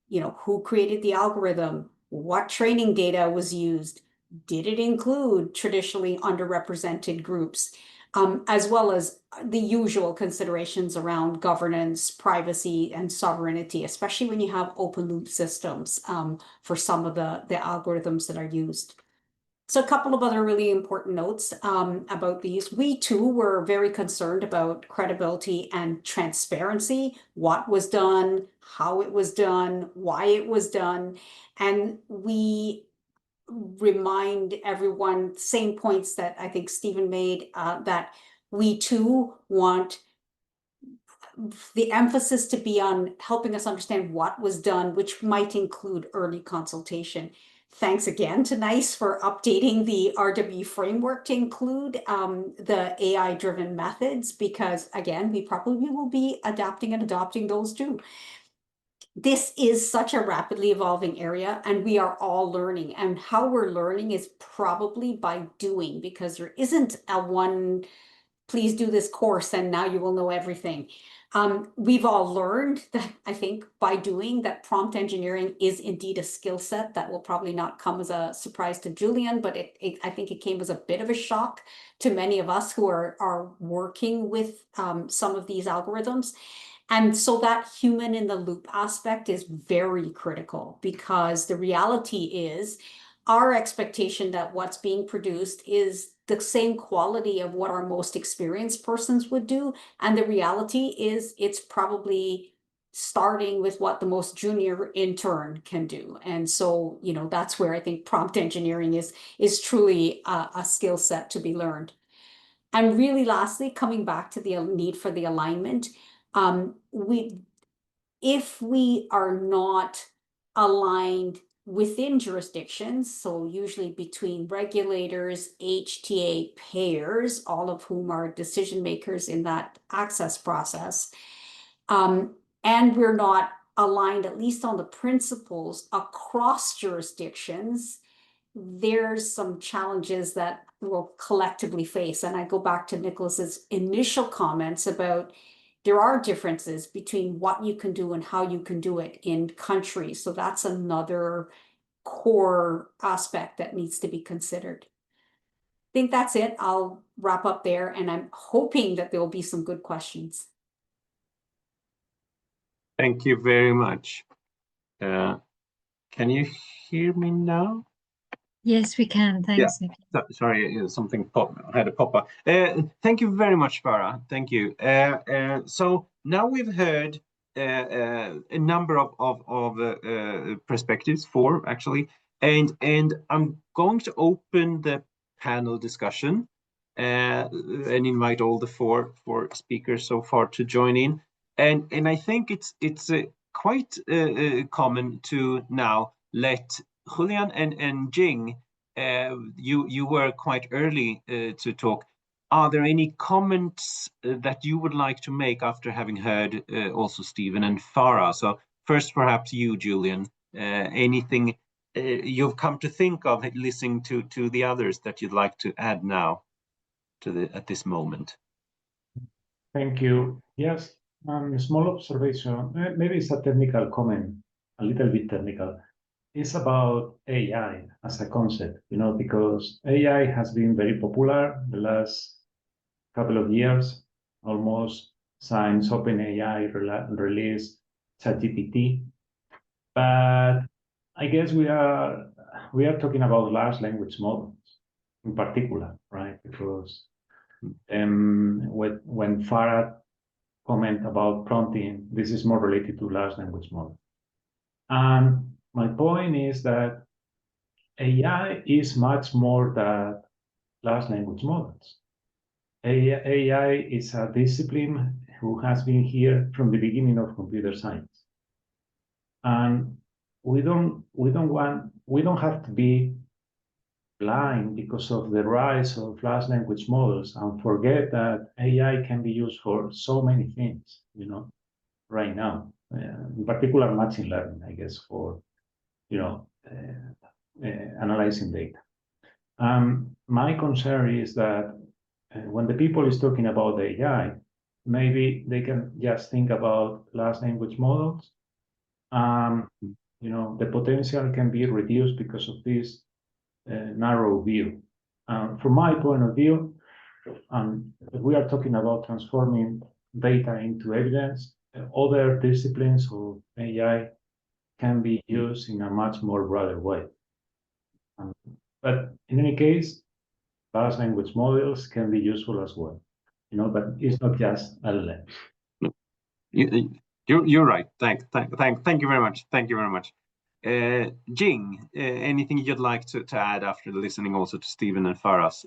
You know, who created the algorithm? What training data was used? Did it include traditionally underrepresented groups, as well as the usual considerations around governance, privacy, and sovereignty, especially when you have open loop systems for some of the algorithms that are used. So a couple of other really important notes about these. We too were very concerned about credibility and transparency, what was done, how it was done, why it was done, and we remind everyone, same points that I think Stephen made, that we too want the emphasis to be on helping us understand what was done, which might include early consultation. Thanks again to NICE for updating the RW framework to include the AI-driven methods, because again, we probably will be adapting and adopting those too. This is such a rapidly evolving area, and we are all learning. And how we're learning is probably by doing, because there isn't a one, please do this course and now you will know everything. We've all learned that, I think, by doing, that prompt engineering is indeed a skill set that will probably not come as a surprise to Julian, but I think it came as a bit of a shock to many of us who are working with some of these algorithms. And so that human in the loop aspect is very critical, because the reality is our expectation that what's being produced is the same quality of what our most experienced persons would do. And the reality is it's probably starting with what the most junior intern can do. And so, you know, that's where I think prompt engineering is truly a skill set to be learned. And really, lastly, coming back to the need for the alignment, if we are not aligned within jurisdictions, so usually between regulators, HTA payers, all of whom are decision makers in that access process, and we're not aligned, at least on the principles across jurisdictions, there's some challenges that we'll collectively face. And I go back to Nicholas's initial comments about there are differences between what you can do and how you can do it in countries. So that's another core aspect that needs to be considered. I think that's it. I'll wrap up there, and I'm hoping that there will be some good questions. Thank you very much. Can you hear me now? Yes, we can. Thanks, Nick. Sorry, something had a pop up. Thank you very much, Farah. Thank you. So now we've heard a number of perspectives, 4 actually, and I'm going to open the panel discussion and invite all the four speakers so far to join in. And I think it's quite common to now let Julian and Jing, you were quite early to talk. Are there any comments that you would like to make after having heard also Stephen and Farah? So first, perhaps you, Julian, anything you've come to think of listening to the others that you'd like to add now to at this moment? Thank you. Yes, small observation. Maybe it's a technical comment, a little bit technical. It's about AI as a concept, you know, because AI has been very popular the last couple of years, almost since OpenAI released ChatGPT. But I guess we are talking about large language models in particular, right? Because when Farah comment about prompting, this is more related to large language models. And my point is that AI is much more than large language models. AI is a discipline who has been here from the beginning of computer science. And we don't have to be blind because of the rise of large language models and forget that AI can be used for so many things, you know, right now. In particular, machine learning, I guess, for, you know, analyzing data. My concern is that when the people is talking about AI, maybe they can just think about large language models. You know, the potential can be reduced because of this narrow view. From my point of view, if we are talking about transforming data into evidence, other disciplines of AI can be used in a much more broader way. But in any case, large language models can be useful as well, you know, but it's not just LLM. You're right. Thank you very much. Thank you very much. Jing, anything you'd like to add after listening also to Stephen and Farah's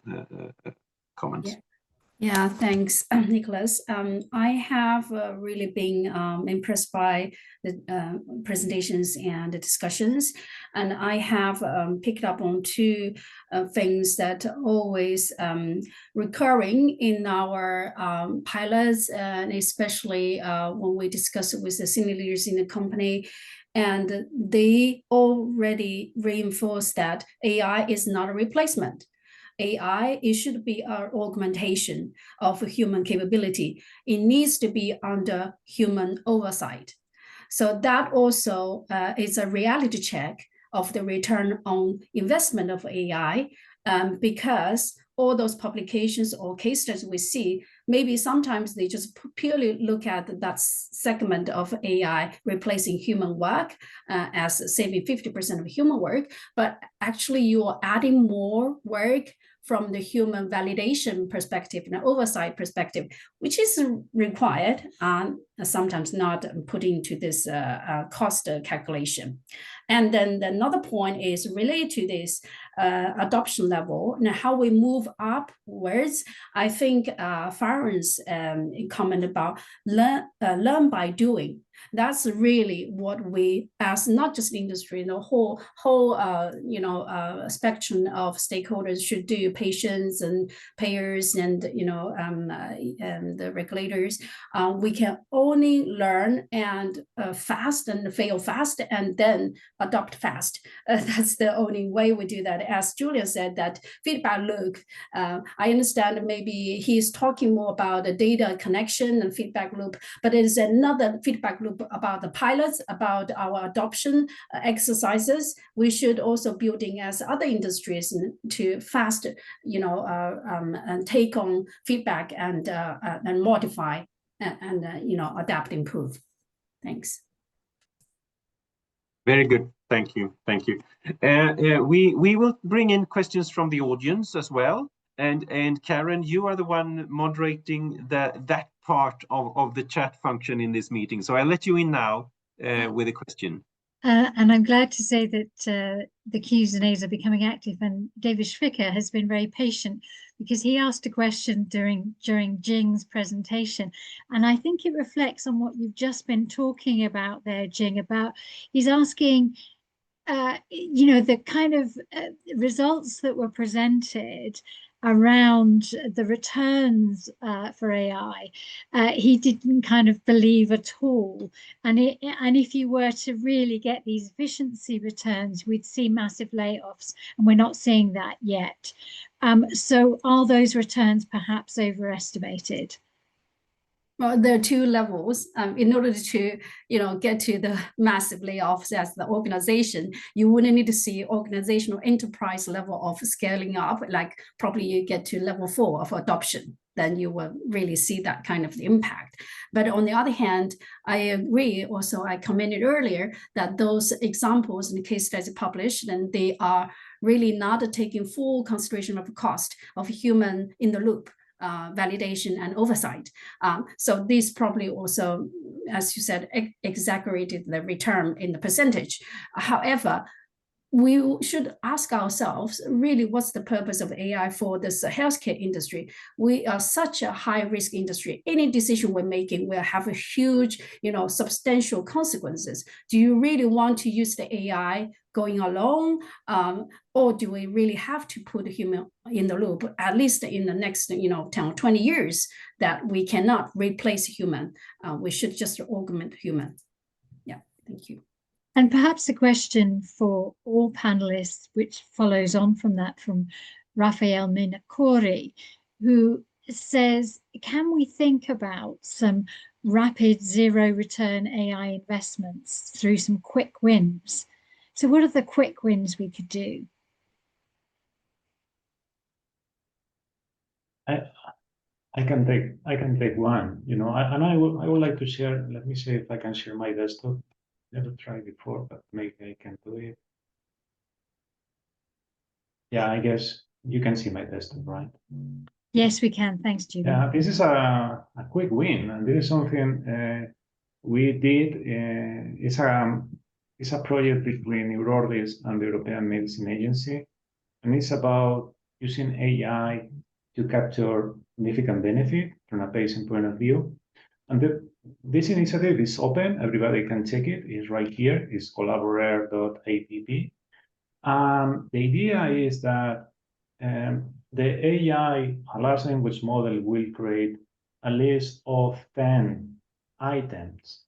comments? Yeah, thanks, Nicholas. I have really been impressed by the presentations and the discussions, and I have picked up on two things that are always recurring in our pilots, and especially when we discuss it with the senior leaders in the company. And they already reinforce that AI is not a replacement. AI, it should be an augmentation of human capability. It needs to be under human oversight. So that also is a reality check of the return on investment of AI, because all those publications or case studies we see, maybe sometimes they just purely look at that segment of AI replacing human work as saving 50% of human work, but actually you are adding more work from the human validation perspective and oversight perspective, which is required and sometimes not put into this cost calculation. And then another point is related to this adoption level and how we move upwards. I think Farah's comment about learn by doing. That's really what we, as not just industry, the whole spectrum of stakeholders should do. Patients and payers and and the regulators. We can only learn and fast and fail fast and then adopt fast. That's the only way we do that. As Julia said, that feedback loop. I understand maybe he's talking more about the data connection and feedback loop, but it is another feedback loop about the pilots, about our adoption exercises. We should also building as other industries to fast, and take on feedback and modify and adapt, improve. Thanks. Very good. Thank you. Thank you. We will bring in questions from the audience as well. And Karen, you are the one moderating that part of the chat function in this meeting. So I'll let you in now with a question. And I'm glad to say that the Qs and As are becoming active, and David Schwicker has been very patient because he asked a question during Jing's presentation, and I think it reflects on what you've just been talking about there, Jing, about he's asking, the kind of results that were presented around the returns for AI, he didn't kind of believe at all. And if you were to really get these efficiency returns, we'd see massive layoffs, and we're not seeing that yet. So are those returns perhaps overestimated? Well, there are two levels. In order to, get to the massive layoffs as the organization, you wouldn't need to see organizational enterprise level of scaling up. Like probably you get to level 4 of adoption, then you will really see that kind of impact. But on the other hand, I agree. Also, I commented earlier that those examples and case studies published, and they are really not taking full consideration of the cost of human in the loop. Validation and oversight. So this probably also, as you said, exaggerated the return in the percentage. However, we should ask ourselves, really, what's the purpose of AI for this healthcare industry? We are such a high-risk industry. Any decision we're making will have a huge, substantial consequences. Do you really want to use the AI going along, or do we really have to put a human in the loop, at least in the next 10 or 20 years, that we cannot replace human? We should just augment human. Yeah, thank you. And perhaps a question for all panelists, which follows on from that, from Rafael Minakori, who says, can we think about some rapid zero return AI investments through some quick wins? So what are the quick wins we could do? I can take one, and I would like to share. Let me see if I can share my desktop. Never tried before, but maybe I can do it. Yeah, I guess you can see my desktop, right? Yes, we can. Thanks, Julie. Yeah, this is a quick win, and this is something we did. It's It's a project between Eurordis and the European Medicine Agency, and it's about using AI to capture significant benefit from a patient point of view. And this initiative is open. Everybody can check it. It's right here. It's collaborare.app. The idea is that the AI, a large language model, will create a list of 10 items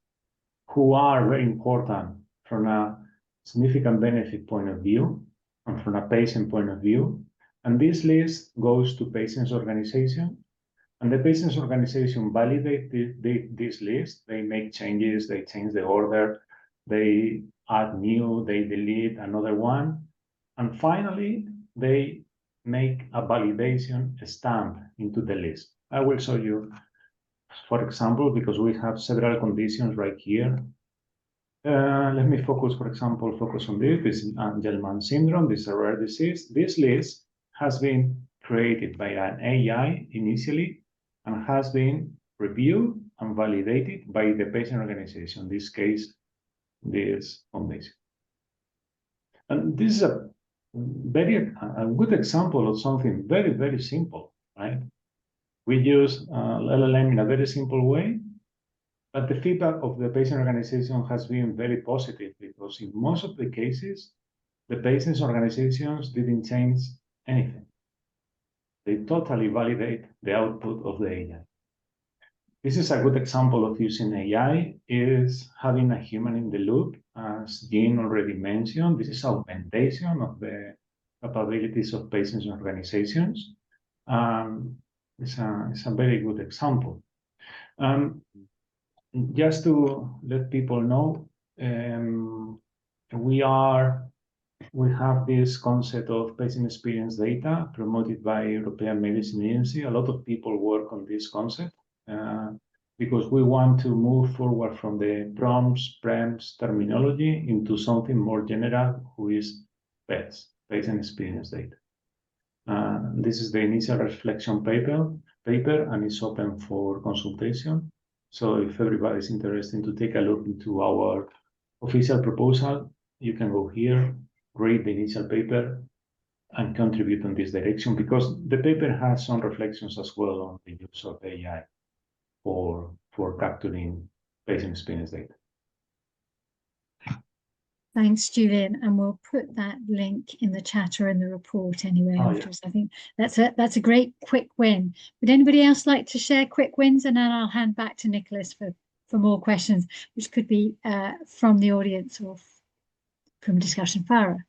who are very important from a significant benefit point of view and from a patient point of view. And this list goes to patients' organization. And the patients' organization validate this list. They make changes, they change the order, they add new, they delete another one. And finally, they make a validation stamp into the list. I will show you, for example, because we have several conditions right here. Let me focus, for example, on this. This is Angelman syndrome. This is a rare disease. This list has been created by an AI initially and has been reviewed and validated by the patient organization, in this case, this foundation. And this is a good example of something very, very simple, right? We use LLM in a very simple way, but the feedback of the patient organization has been very positive because in most of the cases, the patients' organizations didn't change anything. They totally validate the output of the AI. This is a good example of using AI, is having a human in the loop, as Jean already mentioned. This is augmentation of the capabilities of patients and organizations. It's a very good example. Just to let people know, we have this concept of patient experience data promoted by European Medicine Agency. A lot of people work on this concept because we want to move forward from the PROMS, PREMS terminology into something more general, who is PEDS, patient experience data. This is the initial reflection paper, and it's open for consultation. So if everybody is interested to take a look into our official proposal, you can go here, read the initial paper, and contribute in this direction, because the paper has some reflections as well on the use of AI for capturing patient experience data. Thanks, Julian, and we'll put that link in the chat or in the report anyway afterwards. Yeah. I think that's a great quick win. Would anybody else like to share quick wins? And then I'll hand back to Nicholas for more questions, which could be from the audience or from discussion. Farah.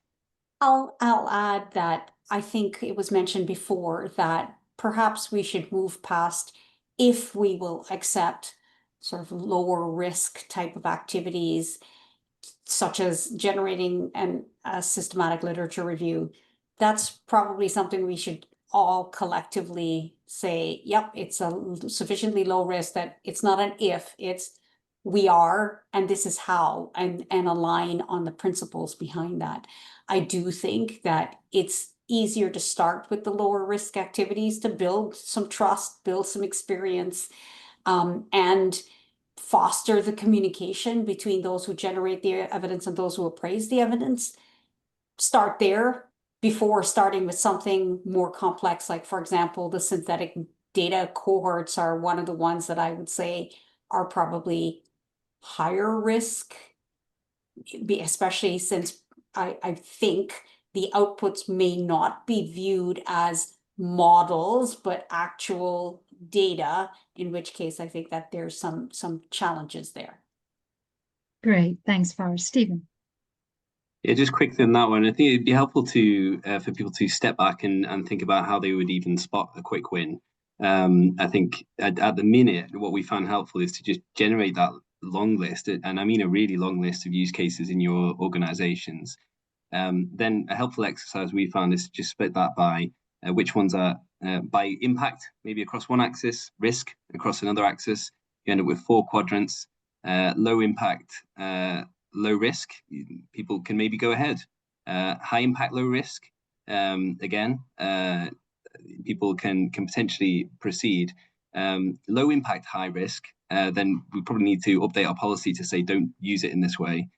I'll add that I think it was mentioned before that perhaps we should move past, if we will accept sort of lower risk type of activities, such as generating a systematic literature review. That's probably something we should all collectively say, yep, it's a sufficiently low risk that it's not an if, it's we are, and this is how, and align on the principles behind that. I do think that it's easier to start with the lower risk activities to build some trust, build some experience, and foster the communication between those who generate the evidence and those who appraise the evidence. Start there before starting with something more complex, like, for example, the synthetic data cohorts are one of the ones that I would say are probably higher risk, especially since I think the outputs may not be viewed as models, but actual data, in which case I think that there's some challenges there. Great, thanks, Farah. Stephen. Yeah, just quickly on that one, I think it'd be helpful to for people to step back and think about how they would even spot a quick win. I think at the minute, what we found helpful is to just generate that long list, and I mean a really long list of use cases in your organizations. Then a helpful exercise we found is to just split that by which ones are by impact, maybe across one axis, risk across another axis. You end up with 4 quadrants. Low impact, low risk, people can maybe go ahead. High impact, low risk, again, people can potentially proceed. Low impact, high risk, then we probably need to update our policy to say don't use it in this way.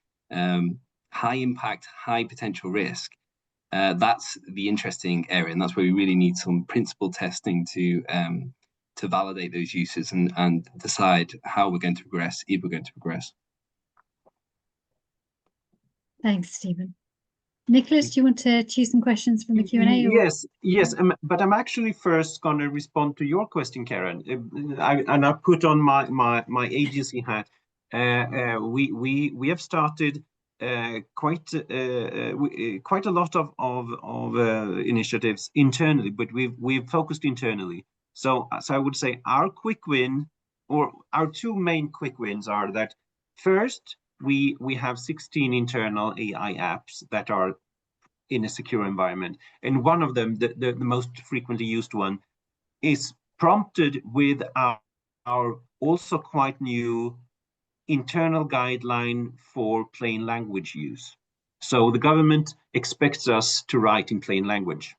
high impact, high potential risk, that's the interesting area, and that's where we really need some principle testing to validate those uses and decide how we're going to progress, if we're going to progress. Thanks, Stephen. Nicholas, do you want to choose some questions from the Q&A? Yes, but I'm actually first going to respond to your question, Karen. I put on my agency hat. We have started quite a lot of initiatives internally, but we've focused internally. So I would say our quick win, or our two main quick wins, are that first, we have 16 internal AI apps that are in a secure environment. And one of them, the most frequently used one, is prompted with our also quite new internal guideline for plain language use. So the government expects us to write in plain language.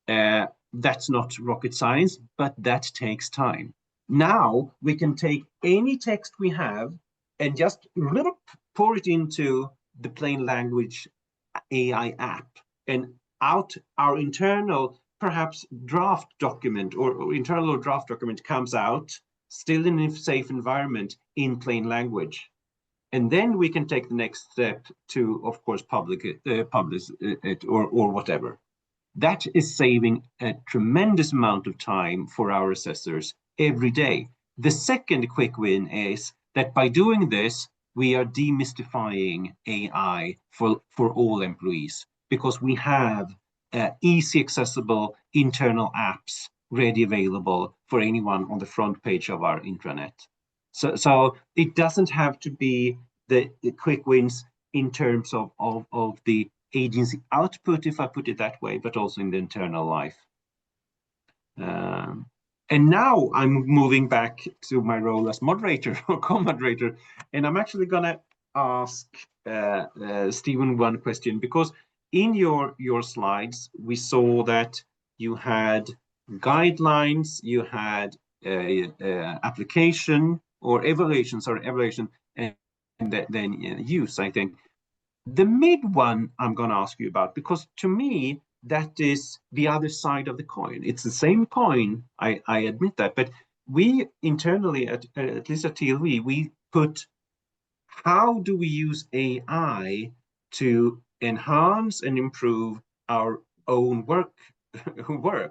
That's not rocket science, but that takes time. Now we can take any text we have and just pour it into the plain language AI app, and out our internal perhaps draft document or internal draft document comes out still in a safe environment in plain language. And then we can take the next step to, of course, publish it or whatever. That is saving a tremendous amount of time for our assessors every day. The second quick win is that by doing this, we are demystifying AI for all employees, because we have easy accessible internal apps ready available for anyone on the front page of our intranet. So it doesn't have to be the quick wins in terms of the agency output, if I put it that way, but also in the internal life. And now I'm moving back to my role as moderator or co-moderator, and I'm actually going to ask Stephen one question, because in your slides, we saw that you had guidelines, you had application or evaluation, and then use, I think. The mid one I'm going to ask you about, because to me, that is the other side of the coin. It's the same coin, I admit that, but we internally, at least at TLV, we put, how do we use AI to enhance and improve our own work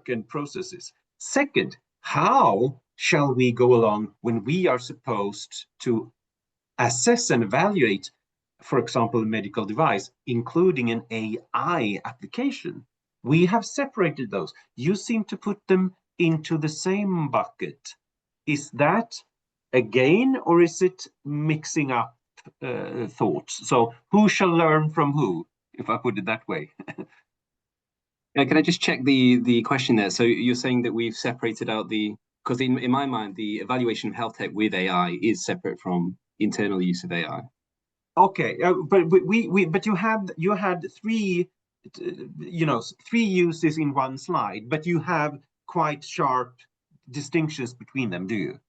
and processes? Second, how shall we go along when we are supposed to assess and evaluate, for example, a medical device, including an AI application? We have separated those. You seem to put them into the same bucket. Is that a gain, or is it mixing up thoughts? So who shall learn from who, if I put it that way? Can I just check the question there? So you're saying that we've separated out because in my mind, the evaluation of health tech with AI is separate from internal use of AI. Okay, but you had three uses in one slide, but you have quite sharp distinctions between them, do you?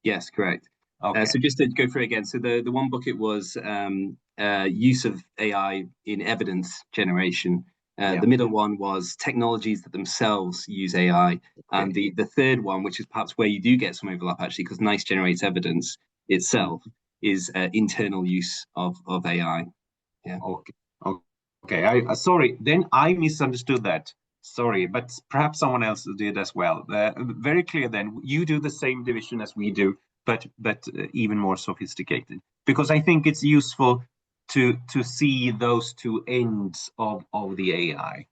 Yes, correct. Okay. So just to go through it again, so the one bucket was use of AI in evidence generation. The middle one was technologies that themselves use AI. And the third one, which is perhaps where you do get some overlap actually, because NICE generates evidence itself, is internal use of AI. Yeah. Okay. Sorry, then I misunderstood that. Sorry, but perhaps someone else did as well. Very clear then, you do the same division as we do, but even more sophisticated, because I think it's useful to see those two ends of the AI.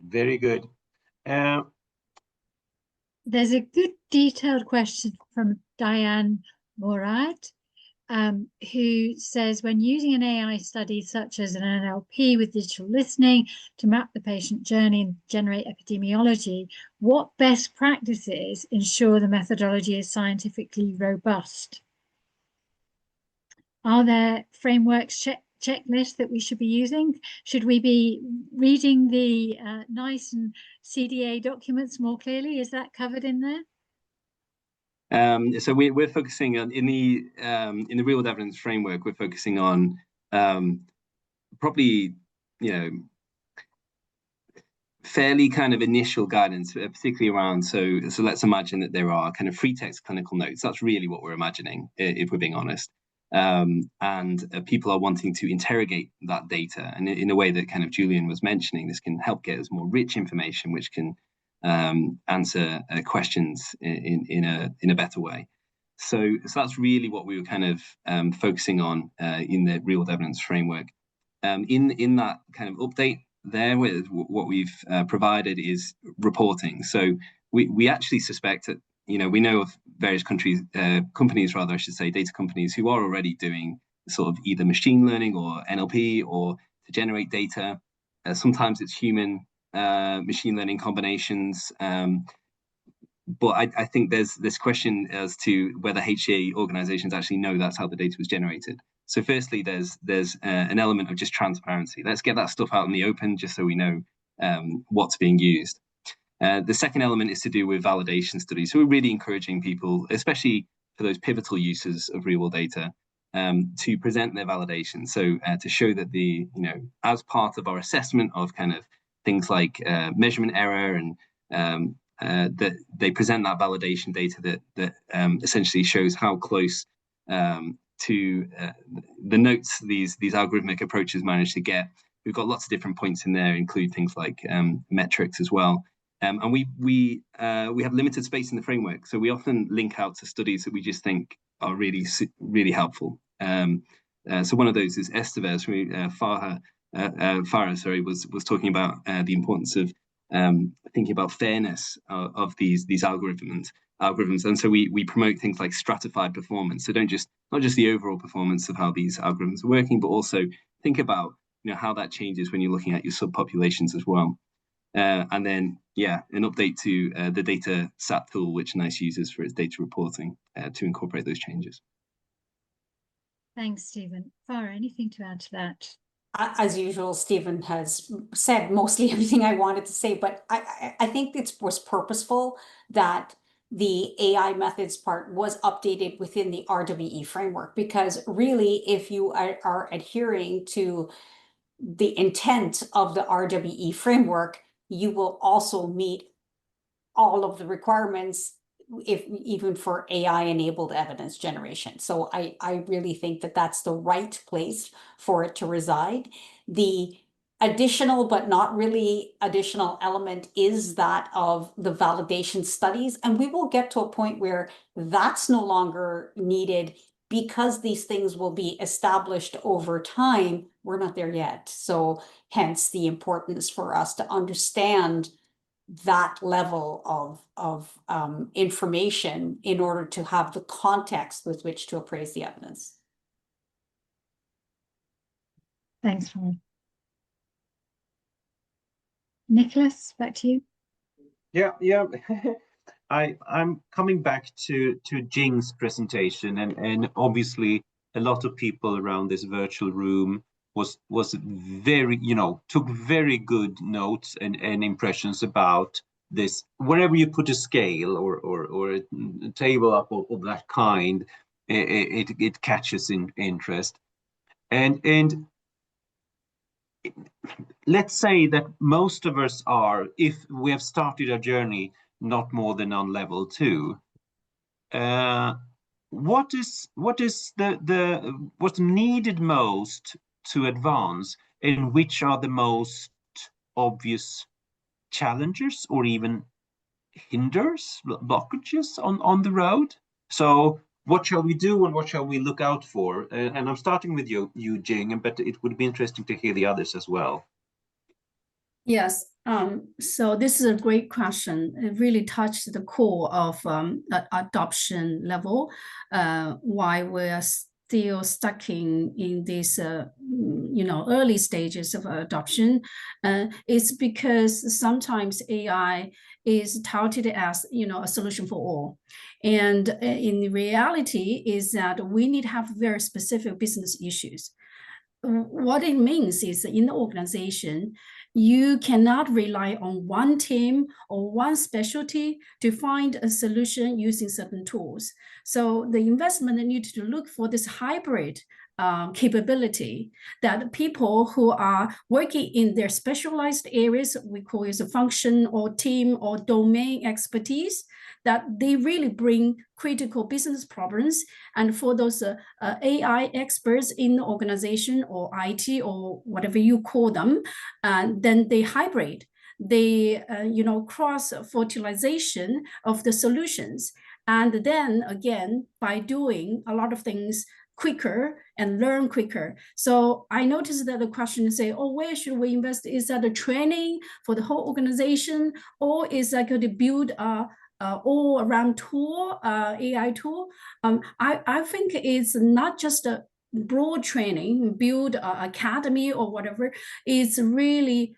Very good. There's a good detailed question from Diane Morad, who says, when using an AI study such as an NLP with digital listening to map the patient journey and generate epidemiology, what best practices ensure the methodology is scientifically robust? Are there frameworks, checklists that we should be using? Should we be reading the NICE and CDA documents more clearly? Is that covered in there? So we're focusing on in the real world evidence framework. We're focusing on probably, you know, fairly kind of initial guidance, particularly around. So let's imagine that there are kind of free text clinical notes. That's really what we're imagining, if we're being honest. And people are wanting to interrogate that data, and in a way that kind of Julian was mentioning, this can help get us more rich information, which can answer questions in a better way. So that's really what we were kind of focusing on in the real world evidence framework. In that kind of update there, with what we've provided is reporting. So we actually suspect that, you know, we know of various companies, I should say, data companies who are already doing sort of either machine learning or NLP or to generate data. Sometimes it's human machine learning combinations. But I think there's this question as to whether HA organizations actually know that's how the data was generated. So firstly, there's an element of just transparency. Let's get that stuff out in the open just so we know what's being used. The second element is to do with validation studies. So we're really encouraging people, especially for those pivotal uses of real world data, to present their validation. So to show that as part of our assessment of kind of things like measurement error, and that they present that validation data that essentially shows how close to the notes these algorithmic approaches manage to get. We've got lots of different points in there, include things like metrics as well. And we have limited space in the framework, so we often link out to studies that we just think are really helpful. So one of those is Estevez, Farah, was talking about the importance of thinking about fairness of these algorithms. And so we promote things like stratified performance. So not just the overall performance of how these algorithms are working, but also think about, you know, how that changes when you're looking at your subpopulations as well. And then, an update to the data SAT tool, which NICE uses for its data reporting to incorporate those changes. Thanks, Stephen. Farah, anything to add to that? As usual, Stephen has said mostly everything I wanted to say, but I think it was purposeful that the AI methods part was updated within the RWE framework, because really, if you are adhering to the intent of the RWE framework, you will also meet all of the requirements, even for AI-enabled evidence generation. So I really think that that's the right place for it to reside. The additional, but not really additional element is that of the validation studies. And we will get to a point where that's no longer needed because these things will be established over time. We're not there yet. So hence the importance for us to understand that level of information in order to have the context with which to appraise the evidence. Thanks, Farah. Nicholas, back to you. Yeah. I'm coming back to Jing's presentation, and obviously a lot of people around this virtual room was very, took very good notes and impressions about this. Whenever you put a scale or a table up of that kind, it catches interest. And let's say that most of us are, if we have started our journey not more than on level 2, what's needed most to advance, and which are the most obvious challenges or even hinders, blockages on the road? So what shall we do, and what shall we look out for? And I'm starting with you, Jing, but it would be interesting to hear the others as well. Yes, so this is a great question. It really touched the core of adoption level, why we're still stuck in this, early stages of adoption. It's because sometimes AI is touted as, a solution for all. And in reality is that we need to have very specific business issues. What it means is in the organization, you cannot rely on one team or one specialty to find a solution using certain tools. So the investment needs to look for this hybrid capability that people who are working in their specialized areas, we call it a function or team or domain expertise, that they really bring critical business problems. And for those AI experts in the organization or IT or whatever you call them, then they hybrid, they cross-fertilization of the solutions. And then again, by doing a lot of things quicker and learn quicker. So I noticed that the question say, oh, where should we invest? Is that a training for the whole organization, or is that going to build a all-around tool, AI tool? I think it's not just a broad training, build an academy or whatever. It's really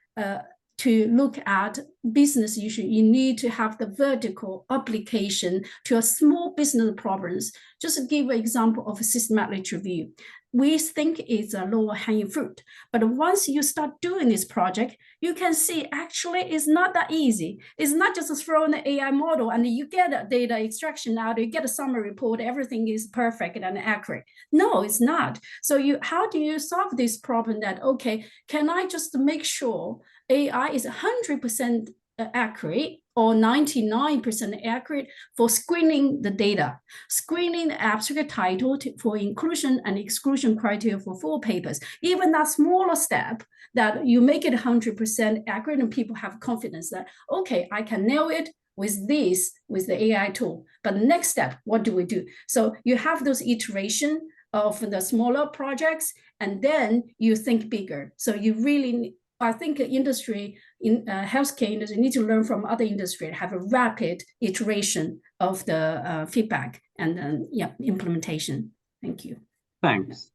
to look at business issue. You need to have the vertical application to a small business problems. Just to give an example of a systematic review. We think it's a lower hanging fruit, but once you start doing this project, you can see actually it's not that easy. It's not just throw in the AI model and you get a data extraction out, you get a summary report, everything is perfect and accurate. No, it's not. So how do you solve this problem that, okay, can I just make sure AI is 100% accurate or 99% accurate for screening the data, screening the abstract title for inclusion and exclusion criteria for full papers. Even that smaller step that you make it 100% accurate and people have confidence that, okay, I can nail it with this, with the AI tool. But the next step, what do we do? So you have those iteration of the smaller projects, and then you think bigger. So you really, I think industry in healthcare industry need to learn from other industry, have a rapid iteration of the feedback and then implementation. Thank you. Thanks.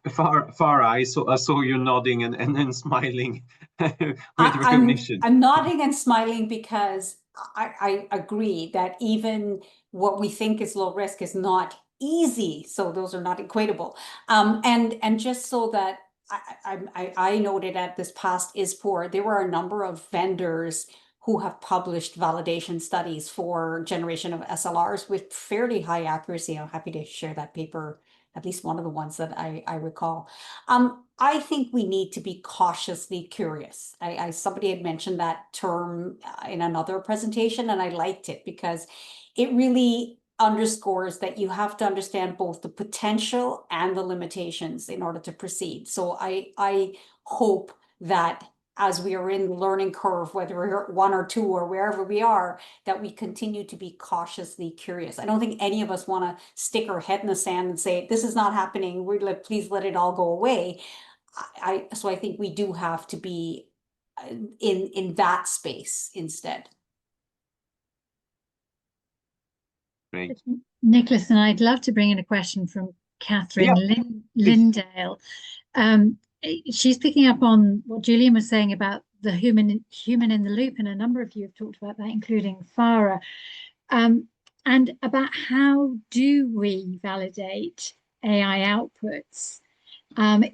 Farah, I saw you nodding and smiling with recognition. I'm nodding and smiling because I agree that even what we think is low risk is not easy. So those are not equatable. And just so that I noted at this past ISPOR, there were a number of vendors who have published validation studies for generation of SLRs with fairly high accuracy. I'm happy to share that paper, at least one of the ones that I recall. I think we need to be cautiously curious. Somebody had mentioned that term in another presentation, and I liked it because it really underscores that you have to understand both the potential and the limitations in order to proceed. So I hope that as we are in the learning curve, whether we're 1 or 2 or wherever we are, that we continue to be cautiously curious. I don't think any of us want to stick our head in the sand and say, this is not happening, please let it all go away. So I think we do have to be in that space instead. Great. Nicholas, and I'd love to bring in a question from Catherine Lindale. She's picking up on what Julian was saying about the human in the loop, and a number of you have talked about that, including Farah, and about how do we validate AI outputs?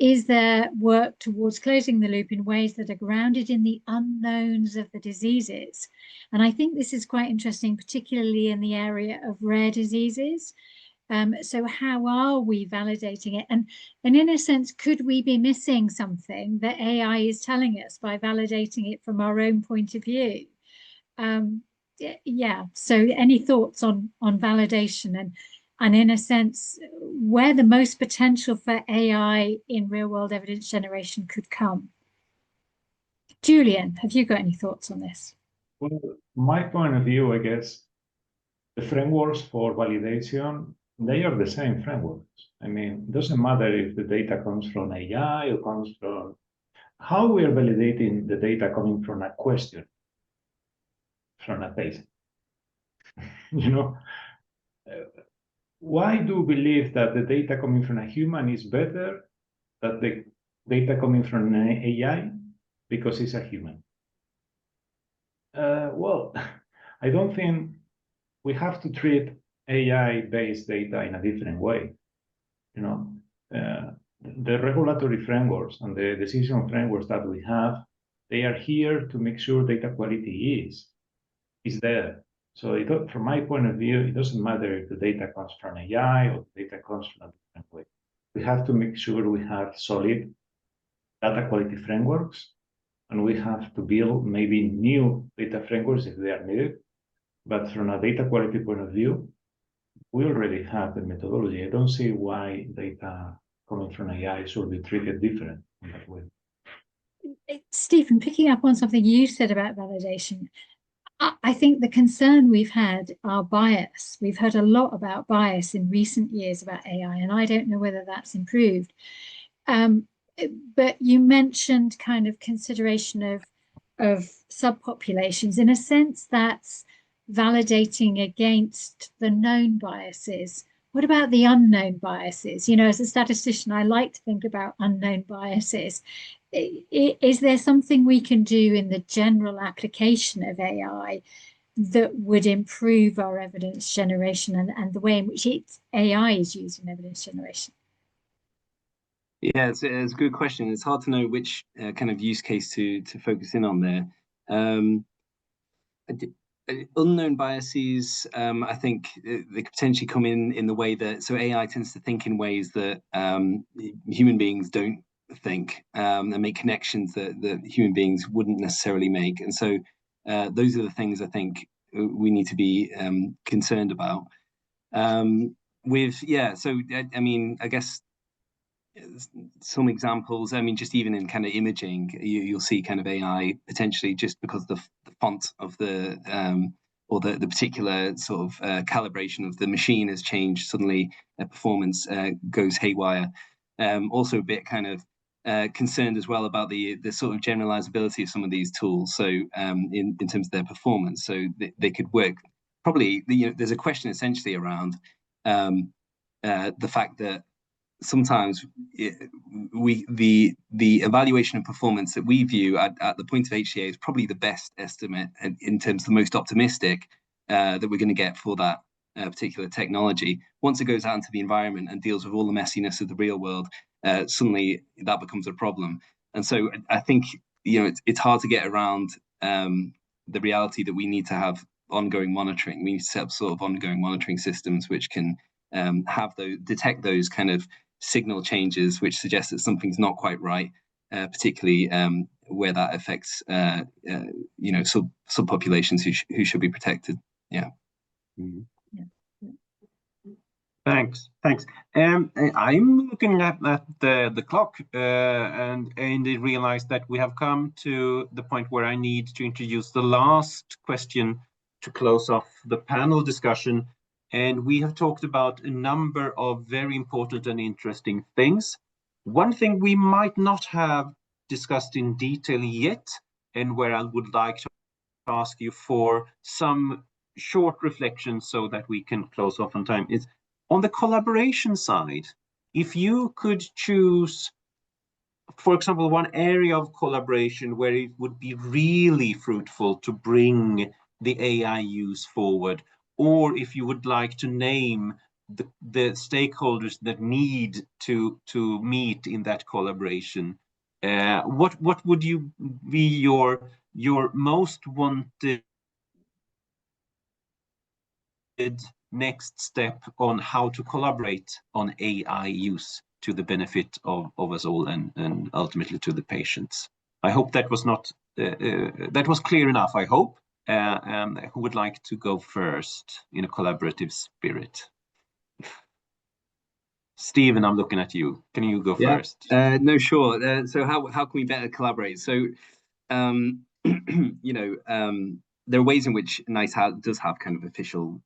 Is there work towards closing the loop in ways that are grounded in the unknowns of the diseases? And I think this is quite interesting, particularly in the area of rare diseases. So how are we validating it? And in a sense, could we be missing something that AI is telling us by validating it from our own point of view? Yeah, so any thoughts on validation and in a sense, where the most potential for AI in real-world evidence generation could come? Julian, have you got any thoughts on this? Well, my point of view, I guess, the frameworks for validation, they are the same frameworks. I mean, it doesn't matter if the data comes from AI or comes from how we are validating the data coming from a question from a patient. Why do we believe that the data coming from a human is better than the data coming from an AI? Because it's a human. Well, I don't think we have to treat AI-based data in a different way. The regulatory frameworks and the decision frameworks that we have, They are here to make sure data quality is there. So from my point of view, it doesn't matter if the data comes from AI or the data comes from a different way. We have to make sure we have solid data quality frameworks, and we have to build maybe new data frameworks if they are needed. But from a data quality point of view, we already have the methodology. I don't see why data coming from AI should be treated different in that way. Stephen, picking up on something you said about validation, I think the concern we've had are bias. We've heard a lot about bias in recent years about AI, and I don't know whether that's improved. But you mentioned kind of consideration of subpopulations. In a sense, that's validating against the known biases. What about the unknown biases? You know, as a statistician, I like to think about unknown biases. Is there something we can do in the general application of AI that would improve our evidence generation and the way in which AI is used in evidence generation? Yeah, it's a good question. It's hard to know which kind of use case to focus in on there. Unknown biases, I think they could potentially come in the way that, so AI tends to think in ways that human beings don't think, and make connections that human beings wouldn't necessarily make. And so those are the things I think we need to be concerned about. So I mean, I guess some examples, I mean, just even in kind of imaging, you'll see kind of AI potentially just because the font of the or the particular sort of calibration of the machine has changed, suddenly performance goes haywire. Also a bit kind of concerned as well about the sort of generalizability of some of these tools. So in terms of their performance, so they could work probably, you know, there's a question essentially around the fact that sometimes the evaluation of performance that we view at the point of HCA is probably the best estimate in terms of the most optimistic that we're going to get for that particular technology. Once it goes out into the environment and deals with all the messiness of the real world, suddenly that becomes a problem. And so I think, you know, it's hard to get around the reality that we need to have ongoing monitoring. We need to set up sort of ongoing monitoring systems which can detect those kind of signal changes which suggest that something's not quite right, particularly where that affects you know, subpopulations who should be protected. Yeah. Mm-hmm. Thanks. I'm looking at the clock and realize that we have come to the point where I need to introduce the last question to close off the panel discussion. And we have talked about a number of very important and interesting things. One thing we might not have discussed in detail yet, and where I would like to ask you for some short reflections so that we can close off on time, is on the collaboration side. If you could choose, for example, one area of collaboration where it would be really fruitful to bring the AI use forward, or if you would like to name the stakeholders that need to meet in that collaboration, what would you be your most wanted next step on how to collaborate on AI use to the benefit of us all and ultimately to the patients? I hope that was not that was clear enough, I hope. Who would like to go first in a collaborative spirit? Stephen, I'm looking at you. Can you go first? No, sure. So how can we better collaborate? So, you know, there are ways in which NICE does have kind of official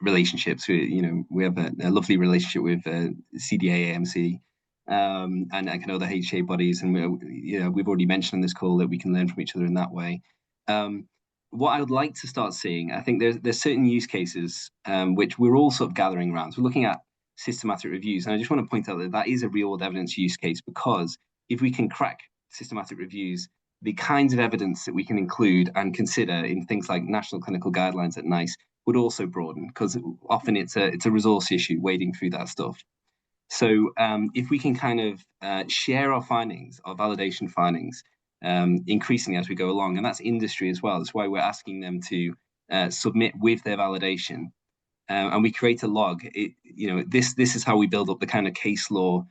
relationships. You know, we have a lovely relationship with CDA, AMC, and kind of other HA bodies, and we've already mentioned on this call that we can learn from each other in that way. What I would like to start seeing, I think there's certain use cases which we're all sort of gathering around. So we're looking at systematic reviews, and I just want to point out that is a real-world evidence use case, because if we can crack systematic reviews, the kinds of evidence that we can include and consider in things like national clinical guidelines at NICE would also broaden, because often it's a resource issue wading through that stuff. So if we can kind of share our findings, our validation findings, increasingly as we go along, and that's industry as well. That's why we're asking them to submit with their validation, and we create a log. This is how we build up the kind of case law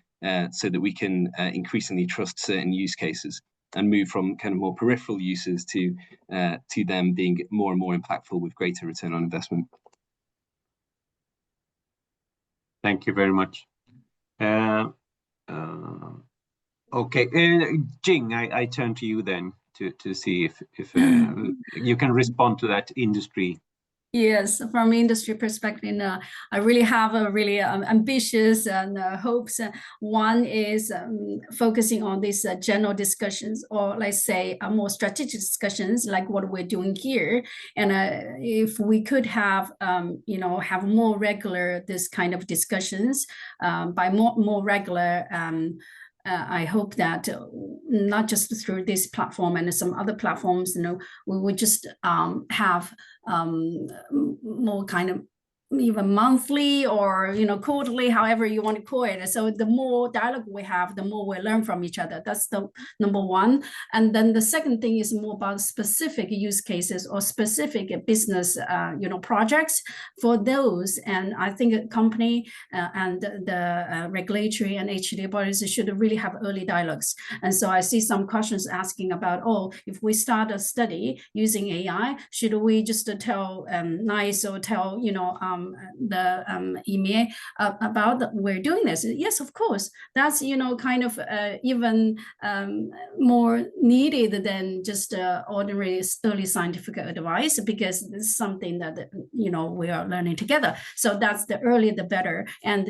so that we can increasingly trust certain use cases and move from kind of more peripheral uses to them being more and more impactful with greater return on investment. Thank you very much. Okay, Jing, I turn to you then to see if you can respond to that industry. Yes, from industry perspective, I really have a really ambitious hopes. One is focusing on these general discussions, or let's say more strategic discussions, like what we're doing here. And if we could have, have more regular this kind of discussions, by more regular. I hope that not just through this platform and some other platforms, we would just have more kind of even monthly or quarterly, however you want to call it. So the more dialogue we have, the more we learn from each other. That's the number one. And then the second thing is more about specific use cases or specific business projects for those. And I think a company and the regulatory and HTA bodies should really have early dialogues. And so I see some questions asking about, if we start a study using AI, should we just tell NICE or tell the EMEA about we're doing this? Yes, of course. That's kind of even more needed than just ordinary early scientific advice, because this is something that we are learning together. So that's the earlier the better. And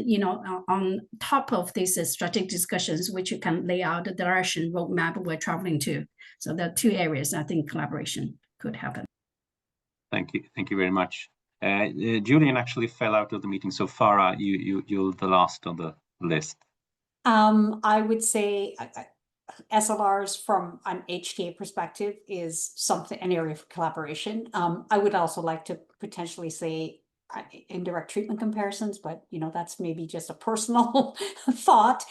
on top of these strategic discussions, which you can lay out the direction roadmap we're traveling to. So there are two areas I think collaboration could happen. Thank you very much. Julian actually fell out of the meeting, so Farah, you're the last on the list. I would say SLRs from an HTA perspective is an area for collaboration. I would also like to potentially say indirect treatment comparisons, but that's maybe just a personal thought.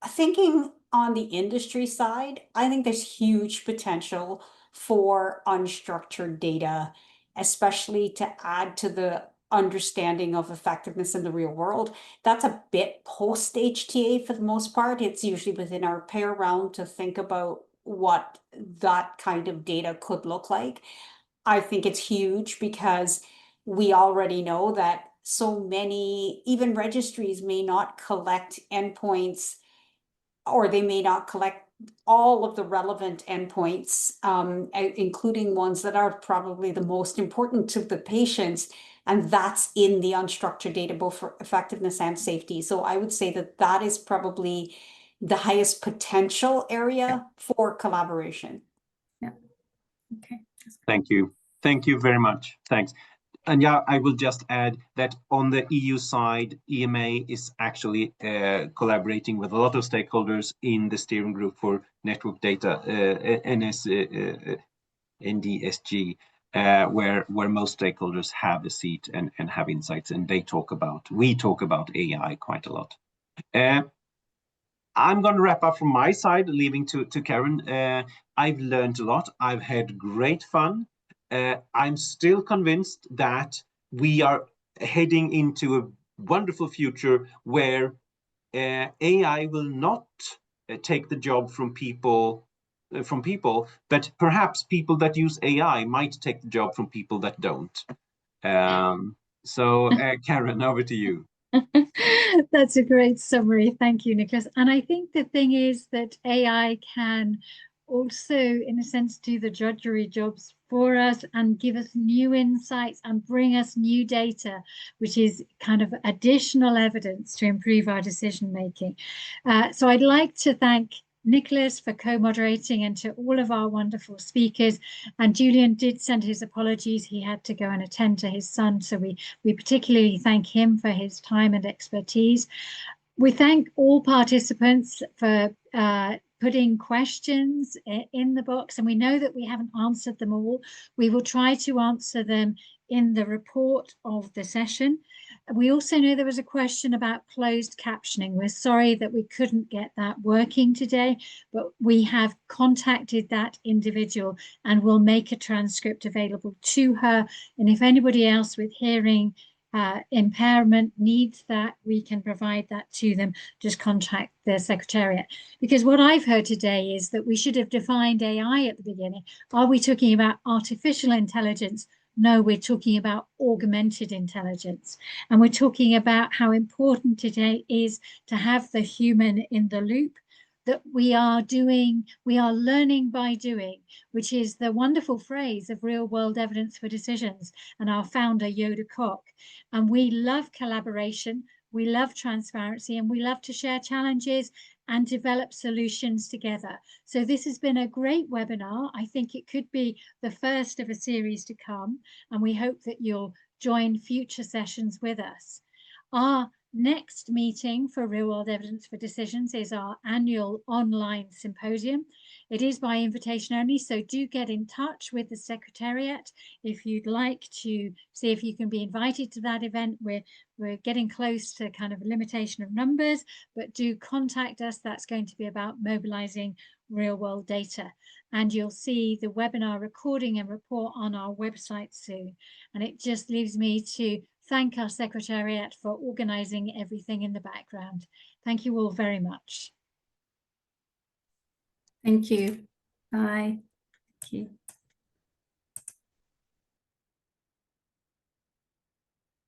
Thinking on the industry side, I think there's huge potential for unstructured data, especially to add to the understanding of effectiveness in the real world. That's a bit post HTA for the most part. It's usually within our pair round to think about what that kind of data could look like. I think it's huge because we already know that so many, even registries may not collect endpoints, or they may not collect all of the relevant endpoints, including ones that are probably the most important to the patients. And that's in the unstructured data, both for effectiveness and safety. So I would say that that is probably the highest potential area for collaboration. Yeah. Okay. Thank you. Thank you very much. Thanks. And yeah, I will just add that on the EU side, EMA is actually collaborating with a lot of stakeholders in the steering group for network data, NDSG, where most stakeholders have a seat and have insights, and we talk about AI quite a lot. I'm going to wrap up from my side, leaving to Karen. I've learned a lot. I've had great fun. I'm still convinced that we are heading into a wonderful future where AI will not take the job from people, but perhaps people that use AI might take the job from people that don't. So Karen, over to you. That's a great summary. Thank you, Nicholas. And I think the thing is that AI can also, in a sense, do the drudgery jobs for us and give us new insights and bring us new data, which is kind of additional evidence to improve our decision making. So I'd like to thank Nicholas for co-moderating, and to all of our wonderful speakers. And Julian did send his apologies. He had to go and attend to his son. So we particularly thank him for his time and expertise. We thank all participants for putting questions in the box, and we know that we haven't answered them all. We will try to answer them in the report of the session. We also know there was a question about closed captioning. We're sorry that we couldn't get that working today, but we have contacted that individual and will make a transcript available to her. And if anybody else with hearing impairment needs that, we can provide that to them. Just contact the Secretariat. Because what I've heard today is that we should have defined AI at the beginning. Are we talking about artificial intelligence? No, we're talking about augmented intelligence. And we're talking about how important today is to have the human in the loop, that we are learning by doing, which is the wonderful phrase of real world evidence for decisions and our founder, Yoda Koch. And we love collaboration, we love transparency, and we love to share challenges and develop solutions together. So this has been a great webinar. I think it could be the first of a series to come, and we hope that you'll join future sessions with us. Our next meeting for Real World Evidence for Decisions is our annual online symposium. It is by invitation only, so do get in touch with the Secretariat if you'd like to see if you can be invited to that event. We're getting close to kind of a limitation of numbers, but do contact us. That's going to be about mobilizing real world data. And you'll see the webinar recording and report on our website soon. And it just leaves me to thank our Secretariat for organizing everything in the background. Thank you all very much. Thank you. Bye. Thank you.